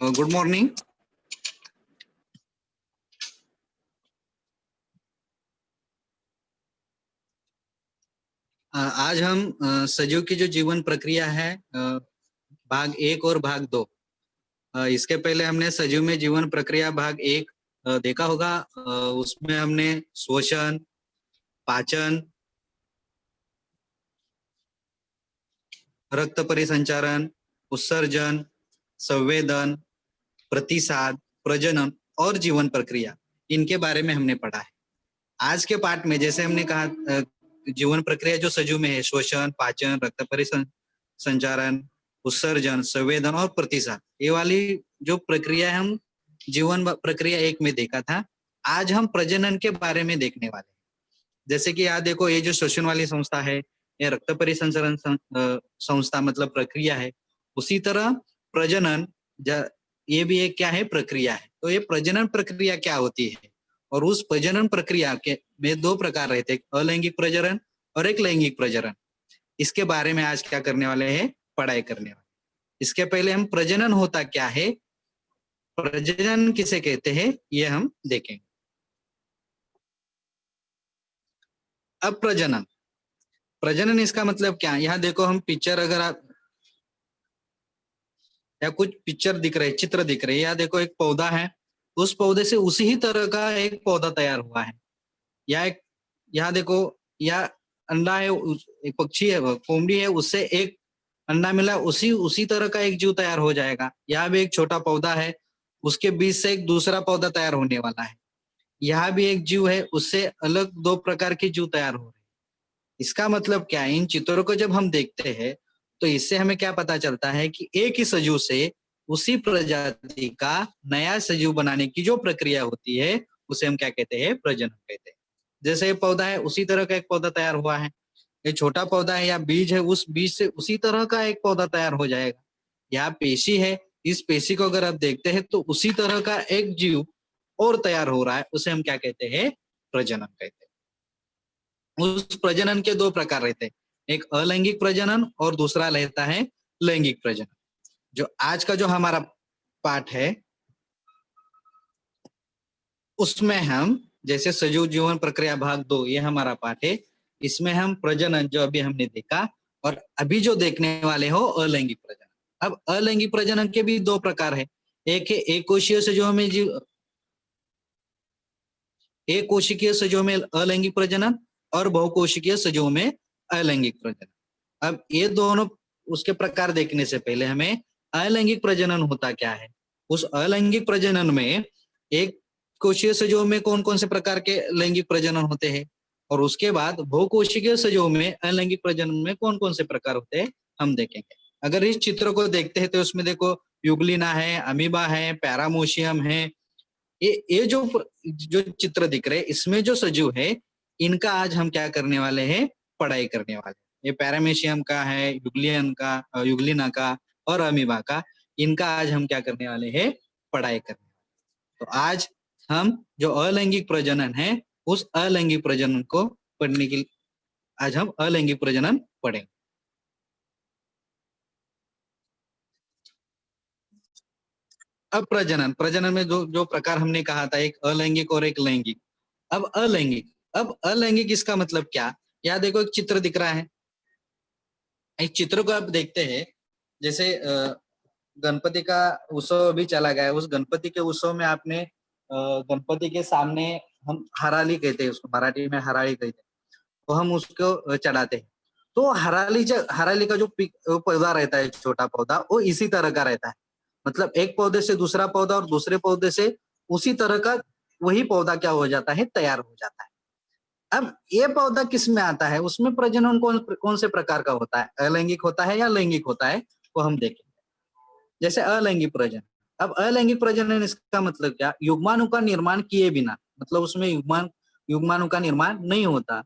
Good morning. आज हम सजीव की जो जीवन प्रक्रिया है भाग 1 और भाग 2। इसके पहले हमने सजीव में जीवन प्रक्रिया भाग 1 देखा होगा। उसमें हमने श्वसन, पाचन, रक्त परिसंचरण, उत्सर्जन, संवेदन, प्रतिसाद, प्रजनन और जीवन प्रक्रिया, इनके बारे में हमने पढ़ा है। आज के पाठ में जैसे हमने कहा जीवन प्रक्रिया जो सजीव में है, श्वसन, पाचन, रक्त परिसंचरण, उत्सर्जन, संवेदन और प्रतिसाद, ये वाली जो प्रक्रिया है हम जीवन प्रक्रिया 1 में देखा था। आज हम प्रजनन के बारे में देखने वाले हैं। जैसे कि यहाँ देखो, ये जो श्वसन वाली संस्था है, ये रक्त परिसंचरण संस्था मतलब प्रक्रिया है। उसी तरह प्रजनन ये भी एक क्या है, प्रक्रिया है। तो ये प्रजनन प्रक्रिया क्या होती है, और उस प्रजनन प्रक्रिया के में 2 प्रकार रहते हैं, अलैंगिक प्रजनन और एक लैंगिक प्रजनन। इसके बारे में आज क्या करने वाले हैं, पढ़ाई करने वाले। इसके पहले हम प्रजनन होता क्या है, प्रजनन किसे कहते हैं, ये हम देखेंगे। अब प्रजनन इसका मतलब क्या है, यहाँ देखो हम पिक्चर, अगर आप या कुछ पिक्चर दिख रहे, चित्र दिख रहे, यहाँ देखो एक पौधा है, उस पौधे से उसी ही तरह का एक पौधा तैयार हुआ है। या एक यहाँ देखो, या अंडा है, एक पक्षी है, कोंबड़ी है, उससे एक अंडा मिला, उसी तरह का एक जीव तैयार हो जाएगा। यहाँ भी एक छोटा पौधा है, उसके बीच से एक दूसरा पौधा तैयार होने वाला है। यहाँ भी एक जीव है, उससे अलग 2 प्रकार के जीव तैयार हो रहे हैं। इसका मतलब क्या है, इन चित्रों को जब हम देखते हैं तो इससे हमें क्या पता चलता है कि एक ही सजीव से उसी प्रजाति का नया सजीव बनाने की जो प्रक्रिया होती है, उसे हम क्या कहते हैं, प्रजनन कहते हैं। जैसे ये पौधा है, उसी तरह का एक पौधा तैयार हुआ है। ये छोटा पौधा है या बीज है, उस बीज से उसी तरह का एक पौधा तैयार हो जाएगा। यहाँ पेशी है, इस पेशी को अगर आप देखते हैं तो उसी तरह का एक जीव और तैयार हो रहा है, उसे हम क्या कहते हैं, प्रजनन कहते हैं। उस प्रजनन के 2 प्रकार रहते हैं, एक अलैंगिक प्रजनन और दूसरा रहता है लैंगिक प्रजनन। जो आज का जो हमारा पाठ है, उसमें हम जैसे सजीव जीवन प्रक्रिया भाग 2, ये हमारा पाठ है। इसमें हम प्रजनन जो अभी हमने देखा, और अभी जो देखने वाले हो अलैंगिक प्रजनन। अब अलैंगिक प्रजनन के भी 2 प्रकार है, एक है एक कोशिकीय सजीवों में एक कोशिकीय सजीवों में अलैंगिक प्रजनन और बहुकोशिकीय सजीवों में अलैंगिक प्रजनन। अब ये दोनों उसके प्रकार देखने से पहले हमें अलैंगिक प्रजनन होता क्या है, उस अलैंगिक प्रजनन में एक कोशिकीय सजीवों में कौन कौन से प्रकार के लैंगिक प्रजनन होते हैं, और उसके बाद बहुकोशिकीय सजीवों में अलैंगिक प्रजनन में कौन कौन से प्रकार होते हैं, हम देखेंगे। अगर इस चित्र को देखते हैं तो उसमें देखो यूग्लिना है, अमीबा है, पैरामोशियम है। ये जो चित्र दिख रहे हैं, इसमें जो सजीव है, इनका आज हम क्या करने वाले हैं, पढ़ाई करने वाले हैं। ये पैरामेशियम का है, यूग्लिना का और अमीबा का, इनका आज हम क्या करने वाले हैं, पढ़ाई करने वाले। तो आज हम जो अलैंगिक प्रजनन है, उस अलैंगिक प्रजनन को पढ़ने के लिए आज हम अलैंगिक प्रजनन पढ़ेंगे। अब प्रजनन में जो प्रकार हमने कहा था, एक अलैंगिक और एक लैंगिक। अब अलैंगिक इसका मतलब क्या, यहाँ देखो एक चित्र दिख रहा है, एक चित्र को आप देखते हैं, जैसे गणपति का उत्सव अभी चला गया है, उस गणपति के उत्सव में आपने गणपति के सामने, हम हराली कहते हैं उसको, मराठी में हराली कहते हैं, तो हम उसको चढ़ाते हैं। तो हराली का जो पौधा रहता है, छोटा पौधा, वो इसी तरह का रहता है। मतलब एक पौधे से दूसरा पौधा और दूसरे पौधे से उसी तरह का वही पौधा क्या हो जाता है, तैयार हो जाता है। अब ये पौधा किस में आता है, उसमें प्रजनन कौन से प्रकार का होता है, अलैंगिक होता है या लैंगिक होता है, वो हम देखेंगे। जैसे अलैंगिक प्रजनन। अब अलैंगिक प्रजनन इसका मतलब क्या, युग्माणु का निर्माण किए बिना, मतलब उसमें युग्माणु का निर्माण नहीं होता,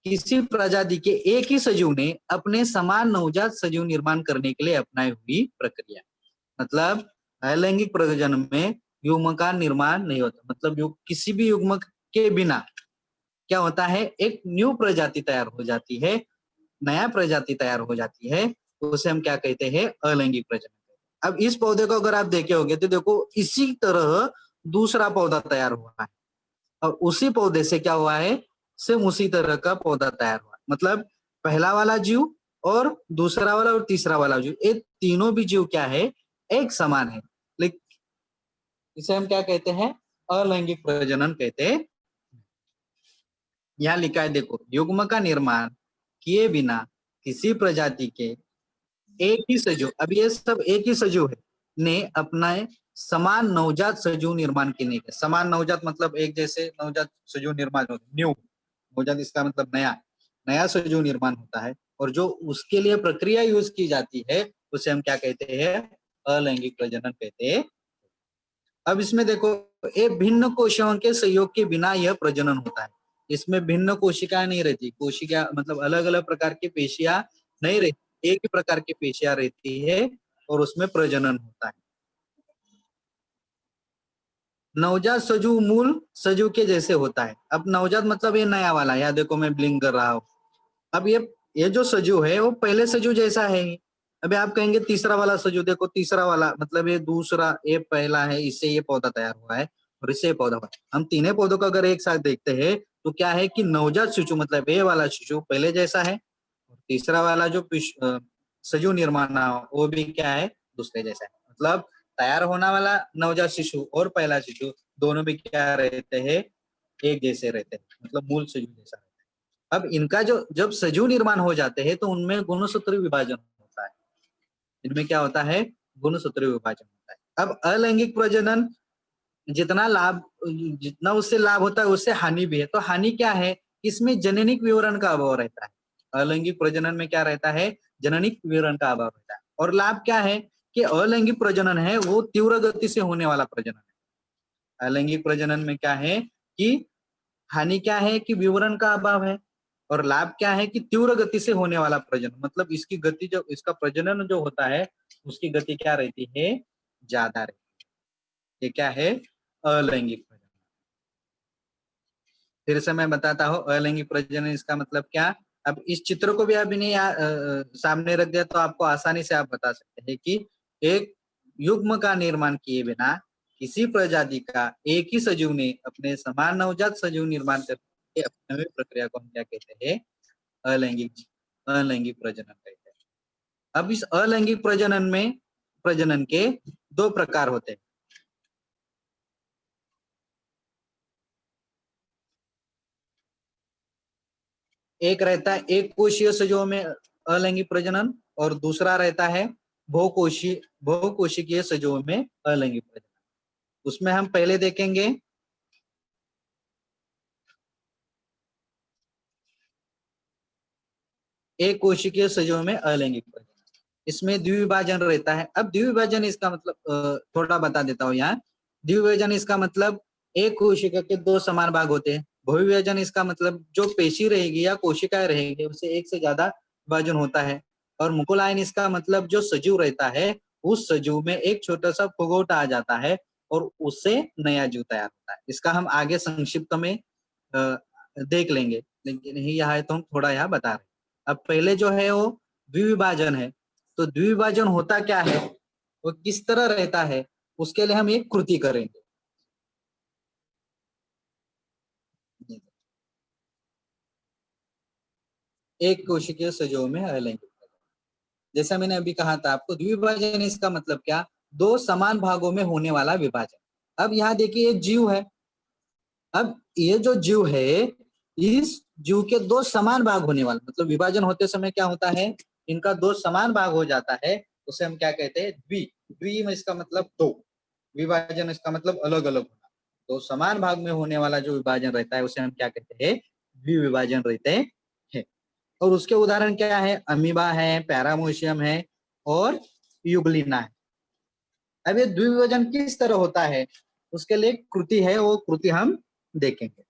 किसी प्रजाति के एक ही सजीव ने अपने समान नवजात सजीव निर्माण करने के लिए अपनाई हुई प्रक्रिया। मतलब अलैंगिक प्रजनन में युग्म का निर्माण नहीं होता, मतलब किसी भी युग्म के बिना क्या होता है, एक न्यू प्रजाति तैयार हो जाती है, नया प्रजाति तैयार हो जाती है, तो उसे हम क्या कहते हैं, अलैंगिक प्रजनन। अब इस पौधे को अगर आप देखे होंगे तो देखो इसी तरह दूसरा पौधा तैयार हुआ है, और उसी पौधे से क्या हुआ है, सेम उसी तरह का पौधा तैयार हुआ। मतलब पहला वाला जीव और दूसरा वाला और तीसरा वाला जीव, ये तीनों भी जीव क्या है, एक समान है। लेकिन इसे हम क्या कहते हैं, अलैंगिक प्रजनन कहते हैं। यहाँ लिखा है देखो, युग्म का निर्माण किए बिना किसी प्रजाति के एक ही सजीव, अब ये सब एक ही सजीव है, ने अपना समान नवजात सजीव निर्माण करने के, समान नवजात मतलब एक जैसे नवजात सजीव निर्माण होता है, न्यू नवजात इसका मतलब नया, नया सजीव निर्माण होता है, और जो उसके लिए प्रक्रिया यूज की जाती है उसे हम क्या कहते हैं, अलैंगिक प्रजनन कहते हैं। अब इसमें देखो, ये भिन्न कोशिकाओं के सहयोग के बिना यह प्रजनन होता है। इसमें भिन्न कोशिकाएं नहीं रहती, कोशिका मतलब अलग अलग प्रकार की पेशियां नहीं रहती, एक ही प्रकार की पेशियां रहती है और उसमें प्रजनन होता है। नवजात सजीव मूल सजीव के जैसे होता है। अब नवजात मतलब ये नया वाला, या देखो मैं ब्लिंक कर रहा हूँ। अब ये जो सजीव है वो पहले सजीव जैसा है ही। अभी आप कहेंगे तीसरा वाला सजीव, देखो तीसरा वाला मतलब ये दूसरा, ये पहला है, इससे ये पौधा तैयार हुआ है और इससे ये पौधा हुआ है। हम तीनों पौधों को अगर एक साथ देखते हैं तो क्या है कि नवजात शिशु मतलब ये वाला शिशु पहले जैसा है, और तीसरा वाला जो सजीव निर्माण वो भी क्या है, दूसरे जैसा है। मतलब तैयार होने वाला नवजात शिशु और पहला शिशु दोनों भी क्या रहते हैं, एक जैसे रहते हैं, मतलब मूल सजीव जैसा। अब इनका जो जब सजीव निर्माण हो जाते हैं तो उनमें गुणसूत्री विभाजन होता है। इनमें क्या होता है, गुणसूत्री विभाजन होता है। अब अलैंगिक प्रजनन जितना उससे लाभ होता है उससे हानि भी है। तो हानि क्या है, इसमें जननिक विवरण का अभाव रहता है। अलैंगिक प्रजनन में क्या रहता है, जननिक विवरण का अभाव रहता है। और लाभ क्या है कि अलैंगिक प्रजनन है वो तीव्र गति से होने वाला प्रजनन है। अलैंगिक प्रजनन में क्या है कि हानि क्या है कि विवरण का अभाव है, और लाभ क्या है कि तीव्र गति से होने वाला प्रजनन, मतलब इसकी गति जो इसका प्रजनन जो होता है उसकी गति क्या रहती है, ज्यादा रहती है। ये क्या है, अलैंगिक प्रजनन। फिर से मैं बताता हूँ अलैंगिक प्रजनन इसका मतलब क्या। अब इस चित्र को भी अभी नहीं सामने रख दिया तो आपको आसानी से आप बता सकते हैं कि एक युग्म का निर्माण किए बिना किसी प्रजाति का एक ही सजीव ने अपने समान नवजात सजीव निर्माण करके अपने प्रक्रिया को हम क्या कहते हैं, अलैंगिक अलैंगिक प्रजनन कहते हैं। अब इस अलैंगिक प्रजनन के दो प्रकार होते हैं। एक रहता है एक कोशीय सजीवों में अलैंगिक प्रजनन, और दूसरा रहता है बहुकोशिकीय सजीवों में अलैंगिक प्रजनन। उसमें हम पहले देखेंगे एक कोशिकीय सजीवों में अलैंगिक प्रजनन। इसमें द्विविभाजन रहता है। अब द्विविभाजन इसका मतलब थोड़ा बता देता हूँ यहाँ। द्विविभाजन इसका मतलब एक कोशिका के दो समान भाग होते हैं। बहुविभाजन इसका मतलब जो पेशी रहेगी या कोशिकाएं रहेंगी उससे एक से ज्यादा विभाजन होता है। और मुकुलायन इसका मतलब जो सजीव रहता है उस सजीव में एक छोटा सा फुगोटा आ जाता है और उससे नया जीव तैयार होता है। इसका हम आगे संक्षिप्त में देख लेंगे, लेकिन यहाँ तो हम थोड़ा यहाँ बता रहे हैं। अब पहले जो है वो द्विविभाजन है। तो द्विविभाजन होता क्या है, वो किस तरह रहता है, उसके लिए हम एक कृति करेंगे। एक कोशिकीय सजीव में अलैंगिक, जैसा मैंने अभी कहा था आपको, द्विविभाजन इसका मतलब क्या, दो समान भागों में होने वाला विभाजन। अब यहाँ देखिए एक जीव है। अब ये जो जीव है इस जीव के दो समान भाग होने वाला, मतलब विभाजन होते समय क्या होता है, इनका दो समान भाग हो जाता है, उसे हम क्या कहते हैं, द्वि में इसका मतलब दो, विभाजन इसका मतलब अलग अलग होना। तो समान भाग में होने वाला जो विभाजन रहता है उसे हम क्या कहते हैं, द्विविभाजन रहते हैं। और उसके उदाहरण क्या है, अमीबा है, पैरामोशियम है और युगलिना है। अब ये द्विविभाजन किस तरह होता है उसके लिए कृति है, वो कृति हम देखेंगे।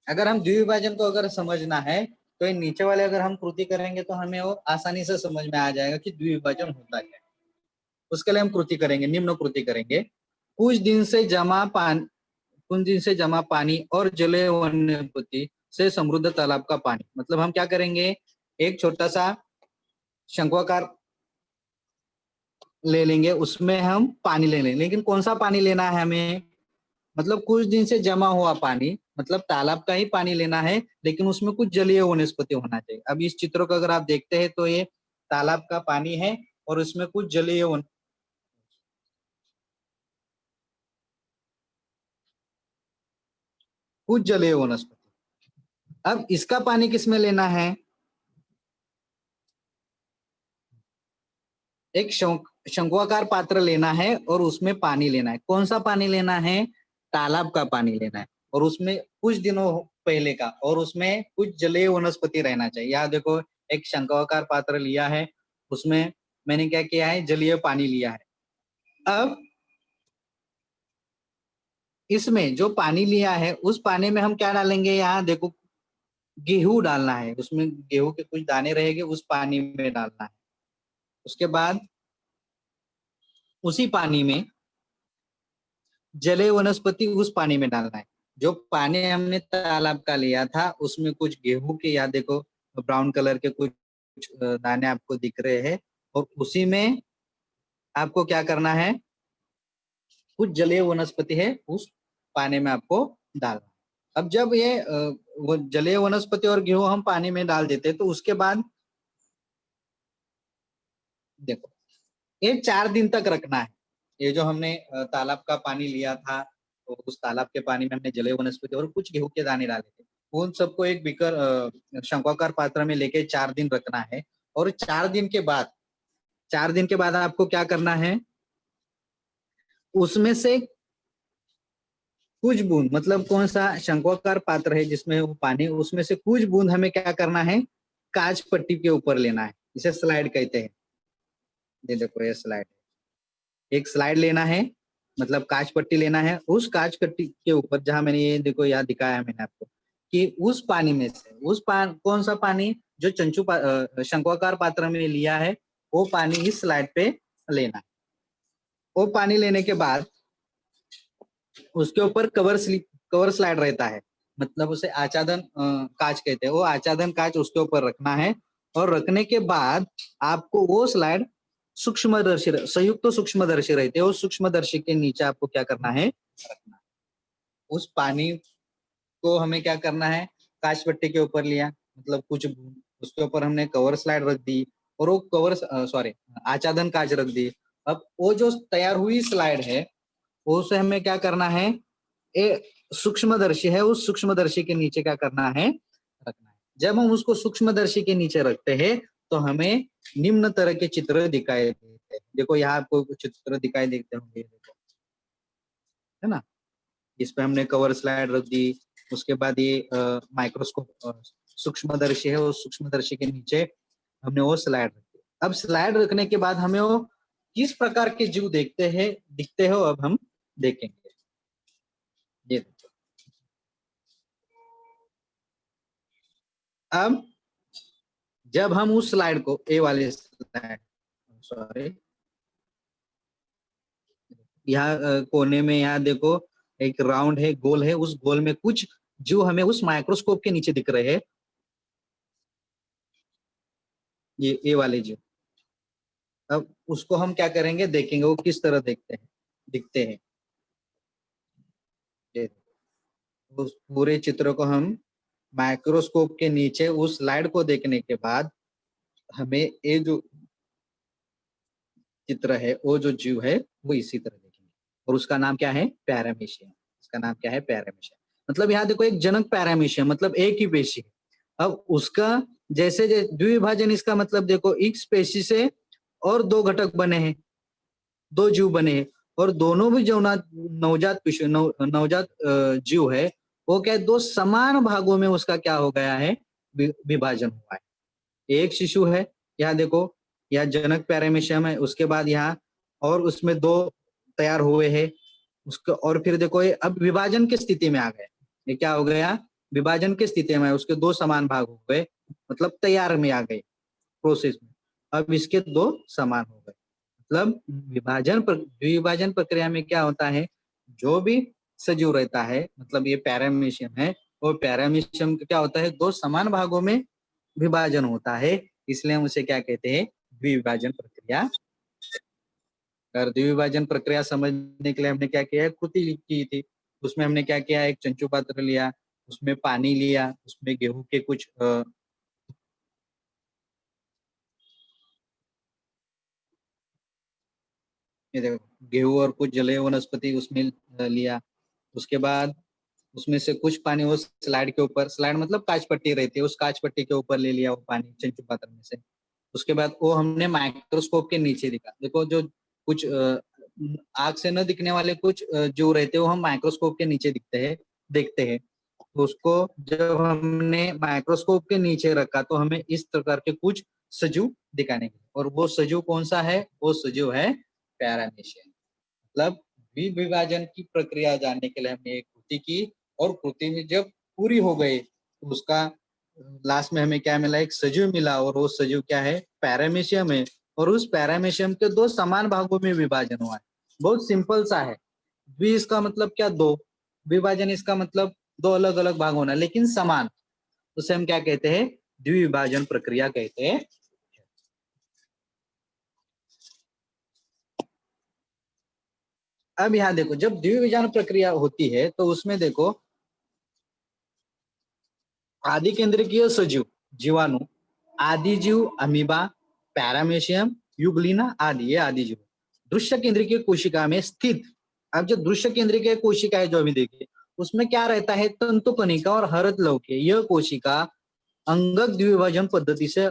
अगर हम द्विविभाजन को अगर समझना है तो ये नीचे वाले अगर हम कृति करेंगे तो हमें वो आसानी से समझ में आ जाएगा कि द्विविभाजन होता क्या है। उसके लिए हम कृति करेंगे, निम्न कृति करेंगे। कुछ दिन से जमा कुछ दिन से जमा पानी और जलीय वनस्पति से समृद्ध तालाब का पानी। मतलब हम क्या करेंगे, एक छोटा सा शंक्वाकार ले लेंगे, उसमें हम पानी ले लेंगे, लेकिन कौन सा पानी लेना है हमें, मतलब कुछ दिन से जमा हुआ पानी, मतलब तालाब का ही पानी लेना है, लेकिन उसमें कुछ जलीय वनस्पति होना चाहिए। अब इस चित्र को अगर आप देखते हैं तो ये तालाब का पानी है और उसमें कुछ जलीय वनस्पति। अब इसका पानी किसमें लेना है, एक शंक्वाकार पात्र लेना है और उसमें पानी लेना है। कौन सा पानी लेना है, तालाब का पानी लेना है, और उसमें कुछ दिनों पहले का, और उसमें कुछ जलीय वनस्पति रहना चाहिए। यहाँ देखो, एक शंक्वाकार पात्र लिया है, उसमें मैंने क्या किया है, जलीय पानी लिया है। अब इसमें जो पानी लिया है उस पानी में हम क्या डालेंगे, यहाँ देखो गेहूं डालना है, उसमें गेहूं के कुछ दाने रहेंगे, उस पानी में डालना है। उसके बाद उसी पानी में जलीय वनस्पति उस पानी में डालना है। जो पानी हमने तालाब का लिया था उसमें कुछ गेहूं के, या देखो ब्राउन कलर के कुछ दाने आपको दिख रहे हैं, और उसी में आपको क्या करना है, कुछ जलीय वनस्पति है उस पानी में आपको डालना। अब जब ये वो जलीय वनस्पति और गेहूं हम पानी में डाल देते हैं, तो उसके बाद देखो ये 4 दिन तक रखना है। ये जो हमने तालाब का पानी लिया था, तो उस तालाब के पानी में हमने जलीय वनस्पति और कुछ गेहूं के दाने डाले थे, उन सबको एक बीकर शंक्वाकार पात्र में लेके 4 दिन रखना है। और 4 दिन के बाद आपको क्या करना है, उसमें से कुछ बूंद, मतलब कौन सा शंक्वाकार पात्र है जिसमें वो पानी, उसमें से कुछ बूंद हमें क्या करना है, कांच पट्टी के ऊपर लेना है। इसे स्लाइड कहते हैं। ये देखो ये स्लाइड, एक स्लाइड लेना है, मतलब कांच पट्टी लेना है। उस कांच पट्टी के ऊपर, जहां मैंने ये देखो यहाँ दिखाया है मैंने आपको, कि उस पानी में से कौन सा पानी जो शंक्वाकार पात्र में लिया है, वो पानी इस स्लाइड पे लेना है। वो पानी लेने के बाद उसके ऊपर कवर स्लाइड रहता है, मतलब उसे आच्छादन कांच कहते हैं। वो आच्छादन कांच उसके ऊपर रखना है, और रखने के बाद आपको वो स्लाइड सूक्ष्मदर्शी, संयुक्त सूक्ष्मदर्शी रहते हैं, उस सूक्ष्मदर्शी के नीचे आपको क्या करना है, रखना। उस पानी को हमें क्या करना है, कांच पट्टी के ऊपर लिया, मतलब कुछ उसके ऊपर हमने कवर स्लाइड रख दी, और वो आच्छादन कांच रख दी। अब वो जो तैयार हुई स्लाइड है, उसे हमें क्या करना है, ए सूक्ष्मदर्शी है, उस सूक्ष्मदर्शी के नीचे क्या करना है, रखना है। जब हम उसको सूक्ष्मदर्शी के नीचे रखते हैं, तो हमें निम्न तरह के चित्र दिखाई देते हैं। देखो यहाँ आपको चित्र दिखाई देते होंगे, देखो, है ना। इस पे हमने कवर स्लाइड रख दी, उसके बाद ये माइक्रोस्कोप सूक्ष्मदर्शी है, उस सूक्ष्मदर्शी के नीचे हमने वो स्लाइड रख दी। अब स्लाइड रखने के बाद हमें वो किस प्रकार के जीव दिखते हो, अब हम देखेंगे। ये देखो, अब जब हम उस स्लाइड को, ए वाले स्लाइड, सॉरी, यहाँ कोने में यहाँ देखो एक राउंड है, गोल है, उस गोल में कुछ जो हमें उस माइक्रोस्कोप के नीचे दिख रहे हैं, ये ए वाले जो, अब उसको हम क्या करेंगे, देखेंगे वो किस तरह दिखते हैं। ये उस पूरे चित्र को हम माइक्रोस्कोप के नीचे उस स्लाइड को देखने के बाद हमें ये जो चित्र है, वो जो जीव है, वो इसी तरह देखेंगे। और उसका नाम क्या है, पैरामीशियम। इसका नाम क्या है, पैरामीशियम। मतलब यहाँ देखो एक जनक पैरामीशियम, मतलब एक ही पेशी है। अब उसका जैसे द्विभाजन, इसका मतलब देखो एक पेशी से और 2 घटक बने हैं, 2 जीव बने हैं, और दोनों भी जो नवजात जीव है, वो क्या है, 2 समान भागों में उसका क्या हो गया है, विभाजन हुआ है। एक शिशु है, यहाँ देखो, यहाँ जनक पैरामीशियम है, उसके बाद यहाँ और उसमें 2 तैयार हुए हैं उसको, और फिर देखो ये अब विभाजन की स्थिति में आ गए। ये क्या हो गया, विभाजन की स्थिति में, उसके 2 समान भाग हो गए, मतलब तैयार में आ गए प्रोसेस में। अब इसके 2 समान हो गए, मतलब द्विभाजन प्रक्रिया में क्या होता है, जो भी सजीव रहता है, मतलब ये पैरामीशियम है, और पैरामीशियम क्या होता है, दो समान भागों में विभाजन होता है, इसलिए हम उसे क्या कहते हैं, द्विविभाजन प्रक्रिया। और द्विविभाजन प्रक्रिया समझने के लिए हमने क्या किया है, कृति की थी। उसमें हमने क्या किया, एक चंचू पात्र लिया, उसमें पानी लिया, उसमें गेहूं के कुछ ये देखो, गेहूं और कुछ जलीय वनस्पति उसमें लिया। उसके बाद उसमें से कुछ पानी वो स्लाइड के ऊपर, स्लाइड मतलब कांच पट्टी रहती है, उस कांच पट्टी के ऊपर ले लिया वो पानी चंचू पात्र में से। उसके बाद वो हमने माइक्रोस्कोप के नीचे दिखा, देखो जो कुछ आग से न दिखने वाले कुछ जो रहते हैं वो हम माइक्रोस्कोप के नीचे दिखते हैं, देखते हैं। तो उसको जब हमने माइक्रोस्कोप के नीचे रखा तो हमें इस प्रकार के कुछ सजीव दिखाने के, और वो सजीव कौन सा है, वो सजीव है पैरामीशियम। मतलब विभाजन की प्रक्रिया जानने के लिए हमने एक कृति की, और कृति में जब पूरी हो गई तो उसका लास्ट में हमें क्या मिला, एक सजीव मिला, और वो सजीव क्या है, पैरामीशियम है। और उस पैरामीशियम के दो समान भागों में विभाजन हुआ है, बहुत सिंपल सा है। द्वि इसका मतलब क्या, दो, विभाजन इसका मतलब दो अलग अलग भाग होना लेकिन समान, उसे हम क्या कहते हैं, द्विविभाजन प्रक्रिया कहते हैं। अब यहाँ देखो, जब द्विविभाजन प्रक्रिया होती है तो उसमें देखो, आदि केंद्रीय सजीव, जीवाणु, आदि जीव, अमीबा, पैरामीशियम, युग्लिना आदि, ये आदि जीव दृश्य केंद्रीय कोशिका में स्थित। अब जो दृश्य केंद्रीय कोशिका है जो अभी देखिए, उसमें क्या रहता है, तंतु कणिका और हरत लवके, यह कोशिका अंगक द्विविभाजन पद्धति से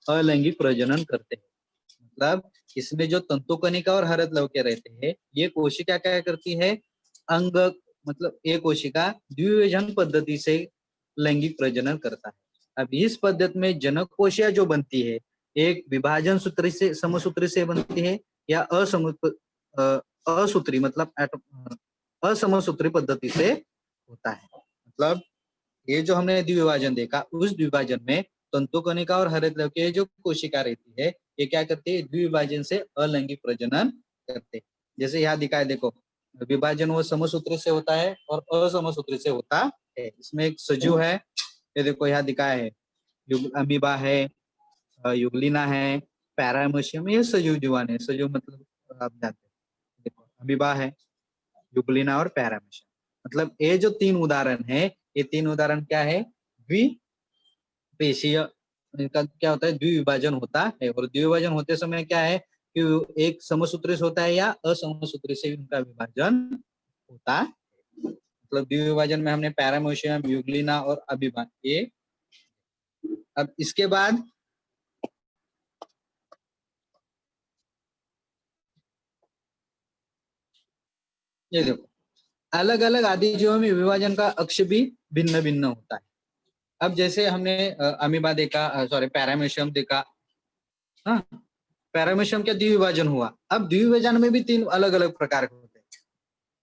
अलैंगिक प्रजनन करते हैं। मतलब इसमें जो तंतु कणिका और हरत लवके रहते हैं, ये कोशिका क्या करती है, अंगक, मतलब ये कोशिका द्विविभाजन पद्धति से लैंगिक प्रजनन करता है। अब इस पद्धति में जनक कोशिका जो बनती है, एक विभाजन सूत्री से, समसूत्री से बनती है, या असूत्री मतलब असमसूत्री पद्धति से होता है। मतलब ये जो हमने द्विविभाजन देखा, उस द्विविभाजन में तंतु कणिका और हरित लव की जो कोशिका रहती है, ये क्या करती है, द्विविभाजन से अलैंगिक प्रजनन करते हैं। जैसे यहाँ दिखाए देखो, विभाजन वो समसूत्र से होता है और असमसूत्र से होता है। इसमें एक सजीव है, ये देखो यहाँ दिखाया है, अमीबा है, युग्लिना है, पैरामीशियम, ये सजीव जीवाणु है। सजीव मतलब आप जानते हैं, देखो अमीबा है, युग्लिना और पैरामीशियम। मतलब ये जो तीन उदाहरण है, ये तीन उदाहरण क्या है, द्विपेशीय, इनका क्या होता है, द्विविभाजन होता है। और द्विविभाजन होते समय क्या है कि एक समसूत्री से होता है या असमसूत्री से उनका विभाजन होता है। मतलब द्विविभाजन में हमने पैरामीशियम, युग्लिना और अमीबा ये। अब इसके बाद ये देखो, अलग अलग आदि जीवों में विभाजन का अक्ष भी भिन्न भिन्न होता है। अब जैसे हमने अमीबा देखा, सॉरी पैरामीशियम देखा, हाँ, पैरामीशियम का द्विविभाजन हुआ। अब द्विविभाजन में भी तीन अलग अलग प्रकार के होते हैं,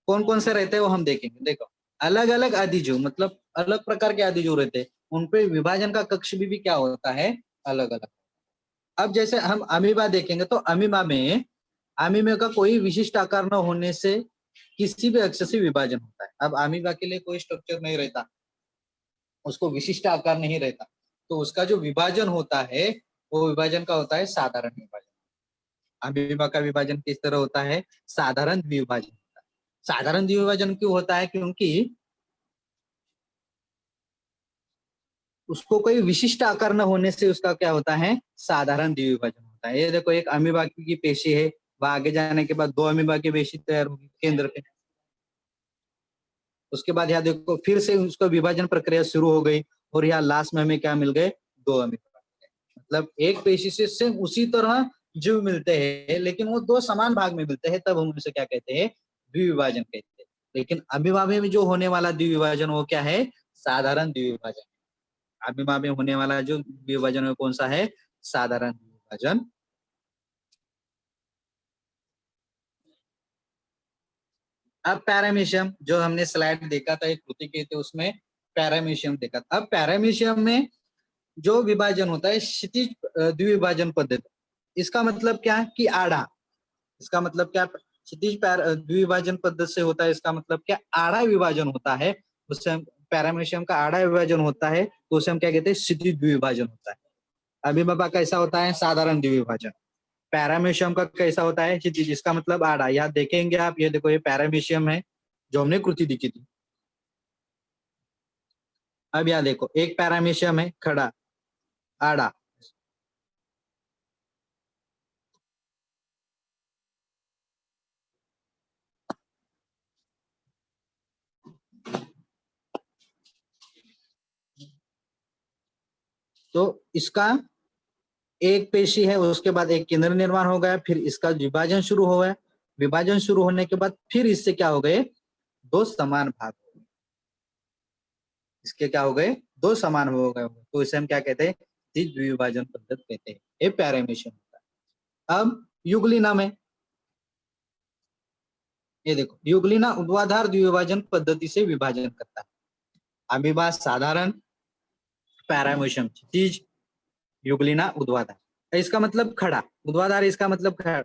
कौन कौन से रहते हैं वो हम देखेंगे। देखो, अलग अलग आदिजीव मतलब अलग प्रकार के आदिजीव रहते हैं, उनपे विभाजन का कक्ष भी क्या होता है, अलग अलग। अब जैसे हम अमीबा देखेंगे तो अमीबा का कोई विशिष्ट आकार न होने से किसी भी अक्ष से विभाजन होता है। अब अमीबा के लिए कोई स्ट्रक्चर नहीं रहता, उसको विशिष्ट आकार नहीं रहता, तो उसका जो विभाजन होता है वो विभाजन का होता है साधारण विभाजन। अमीबा का विभाजन किस तरह होता है, साधारण द्विविभाजन होता है। साधारण द्विविभाजन क्यों होता है, क्योंकि उसको कोई विशिष्ट आकार न होने से उसका क्या होता है, साधारण द्विविभाजन होता है। ये देखो, एक अमीबा की पेशी है, वह आगे जाने के बाद दो अमीबा की पेशी तैयार होगी केंद्र पे। उसके बाद यहाँ देखो, फिर से उसका विभाजन प्रक्रिया शुरू हो गई, और यहाँ लास्ट में हमें क्या मिल गए, दो अमीबा। मतलब एक पेशी से सेम उसी तरह जीव मिलते हैं, लेकिन वो दो समान भाग में मिलते हैं, तब हम उसे क्या कहते हैं, द्विविभाजन कहते हैं। लेकिन अमीबा में जो होने वाला द्विविभाजन वो क्या है, साधारण द्विविभाजन। अमीबा में होने वाला जो द्विविभाजन है कौन सा है, साधारण द्विविभाजन। अब पैरामीशियम जो हमने स्लाइड देखा था, एक कृति के थे उसमें पैरामीशियम देखा था। अब पैरामीशियम में जो विभाजन होता है क्षितिज द्विविभाजन पद्धति। इसका मतलब क्या है कि आड़ा, इसका मतलब क्या, क्षितिज द्विभाजन पद्धति से होता है, इसका मतलब क्या, आड़ा विभाजन होता है, उससे हम पैरामीशियम का आड़ा विभाजन होता है तो उसे हम क्या कहते हैं, क्षितिज द्विभाजन होता है। अमीबा कैसा होता है, साधारण द्विभाजन। पैरामीशियम का कैसा होता है, क्षितिज, इसका मतलब आड़ा। यहाँ देखेंगे आप, ये देखो, ये पैरामीशियम है जो हमने कृति दिखी थी। अब यहाँ देखो, एक पैरामीशियम है खड़ा, आड़ा, तो इसका एक पेशी है, उसके बाद एक केंद्र निर्माण हो गया, फिर इसका विभाजन शुरू हो गया, विभाजन शुरू होने के बाद फिर इससे क्या हो गए, दो समान भाग हो गए, इसके क्या हो गए, दो समान हो गए, तो इसे हम क्या कहते हैं, द्विभाजन पद्धति कहते हैं। ये पैरामीशियम होता है। अब युगलिना में, ये देखो, युगलिना ऊर्ध्वाधर द्विभाजन पद्धति से विभाजन करता है। अमीबा साधारण, पैरामीशियम क्षितिज, युगलिना ऊर्ध्वाधर। इसका मतलब खड़ा, ऊर्ध्वाधर इसका मतलब खड़ा।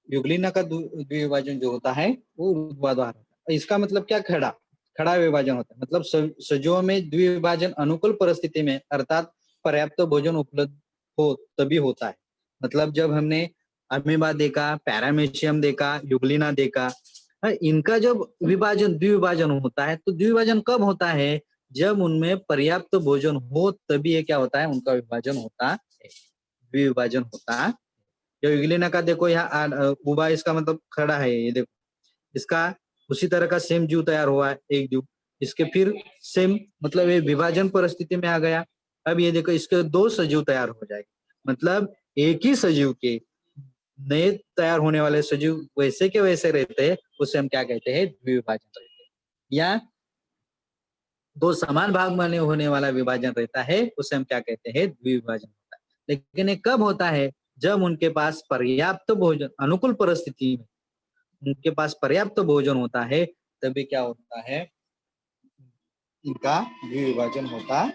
युगलिना का द्विभाजन जो होता है वो ऊर्ध्वाधर होता है। इसका मतलब क्या, खड़ा, खड़ा विभाजन होता है। मतलब सजीवों में द्विभाजन अनुकूल परिस्थिति में, अर्थात पर्याप्त भोजन उपलब्ध हो तभी होता है। मतलब जब हमने अमीबा देखा, पैरामीशियम देखा, युगलिना देखा, इनका जब विभाजन, द्विभाजन होता है, तो द्विभाजन कब होता है, जब उनमें पर्याप्त भोजन हो तभी ये क्या होता है, उनका विभाजन होता है, द्विभाजन होता है। जो युगलिना का देखो यहाँ उबा, इसका मतलब खड़ा है, ये देखो, इसका उसी तरह का सेम जीव तैयार हुआ है, एक जीव, इसके फिर सेम, मतलब ये विभाजन परिस्थिति में आ गया। अब ये देखो, इसके दो सजीव तैयार हो जाएंगे, मतलब एक ही सजीव के नए तैयार होने वाले सजीव वैसे के वैसे रहते हैं, उसे हम क्या कहते हैं, द्विभाजन रहते हैं। या दो समान भाग में होने वाला विभाजन रहता है, उसे हम क्या कहते हैं, द्विभाजन होता है। लेकिन ये कब होता है, जब उनके पास पर्याप्त भोजन, अनुकूल परिस्थिति में उनके पास पर्याप्त भोजन होता है, तभी क्या होता है, इनका द्विभाजन होता है।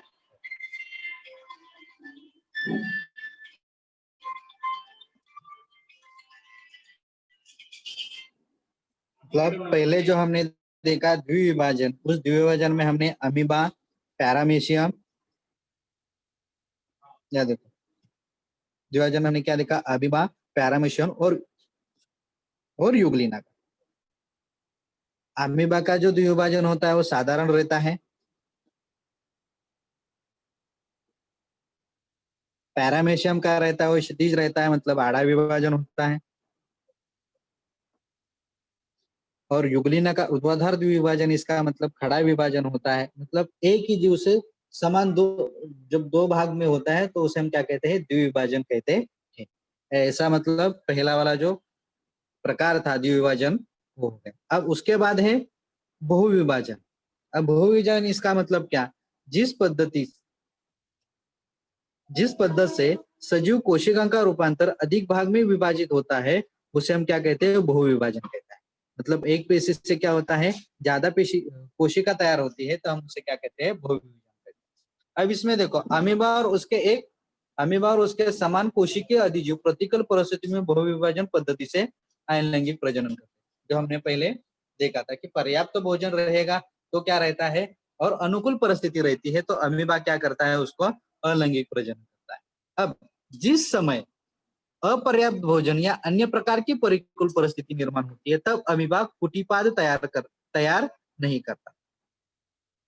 मतलब पहले जो हमने देखा द्विभाजन, उस द्विभाजन में हमने अमीबा, पैरामीशियम, या देखो द्विभाजन हमने क्या देखा, अमीबा, पैरामीशियम और युगलिना का। अमीबा का जो द्विभाजन होता है वो साधारण रहता है, पैरामीशियम का रहता है वो क्षितिज रहता है, मतलब आड़ा विभाजन होता है, और युगलिना का ऊर्ध्वाधर द्विभाजन, इसका मतलब खड़ा विभाजन होता है। मतलब एक ही जीव से समान दो, जब दो भाग में होता है तो उसे हम क्या कहते हैं, द्विभाजन कहते हैं। ऐसा मतलब पहला वाला जो प्रकार था द्विभाजन वो हो गया। अब उसके बाद है बहुविभाजन। अब बहुविभाजन इसका मतलब क्या, जिस पद्धति से सजीव कोशिका का रूपांतर अधिक भाग में विभाजित होता है, उसे हम क्या कहते हैं, बहुविभाजन कहते हैं। मतलब एक पेशी से क्या होता है, ज्यादा पेशी कोशिका तैयार होती है, तो हम उसे क्या कहते हैं, बहुविभाजन कहते हैं। अब इसमें देखो, अमीबा और उसके समान कोशिकीय अधिजीव प्रतिकूल परिस्थिति में बहुविभाजन पद्धति से अलैंगिक प्रजनन करते हैं। जो हमने पहले देखा था कि पर्याप्त भोजन रहेगा तो क्या रहता है, और अनुकूल परिस्थिति रहती है तो अमीबा क्या करता है, उसको अलैंगिक प्रजनन करता है। अब जिस समय अपर्याप्त भोजन या अन्य प्रकार की प्रतिकूल परिस्थिति निर्माण होती है, तब अमीबा कुटिपाद तैयार नहीं करता।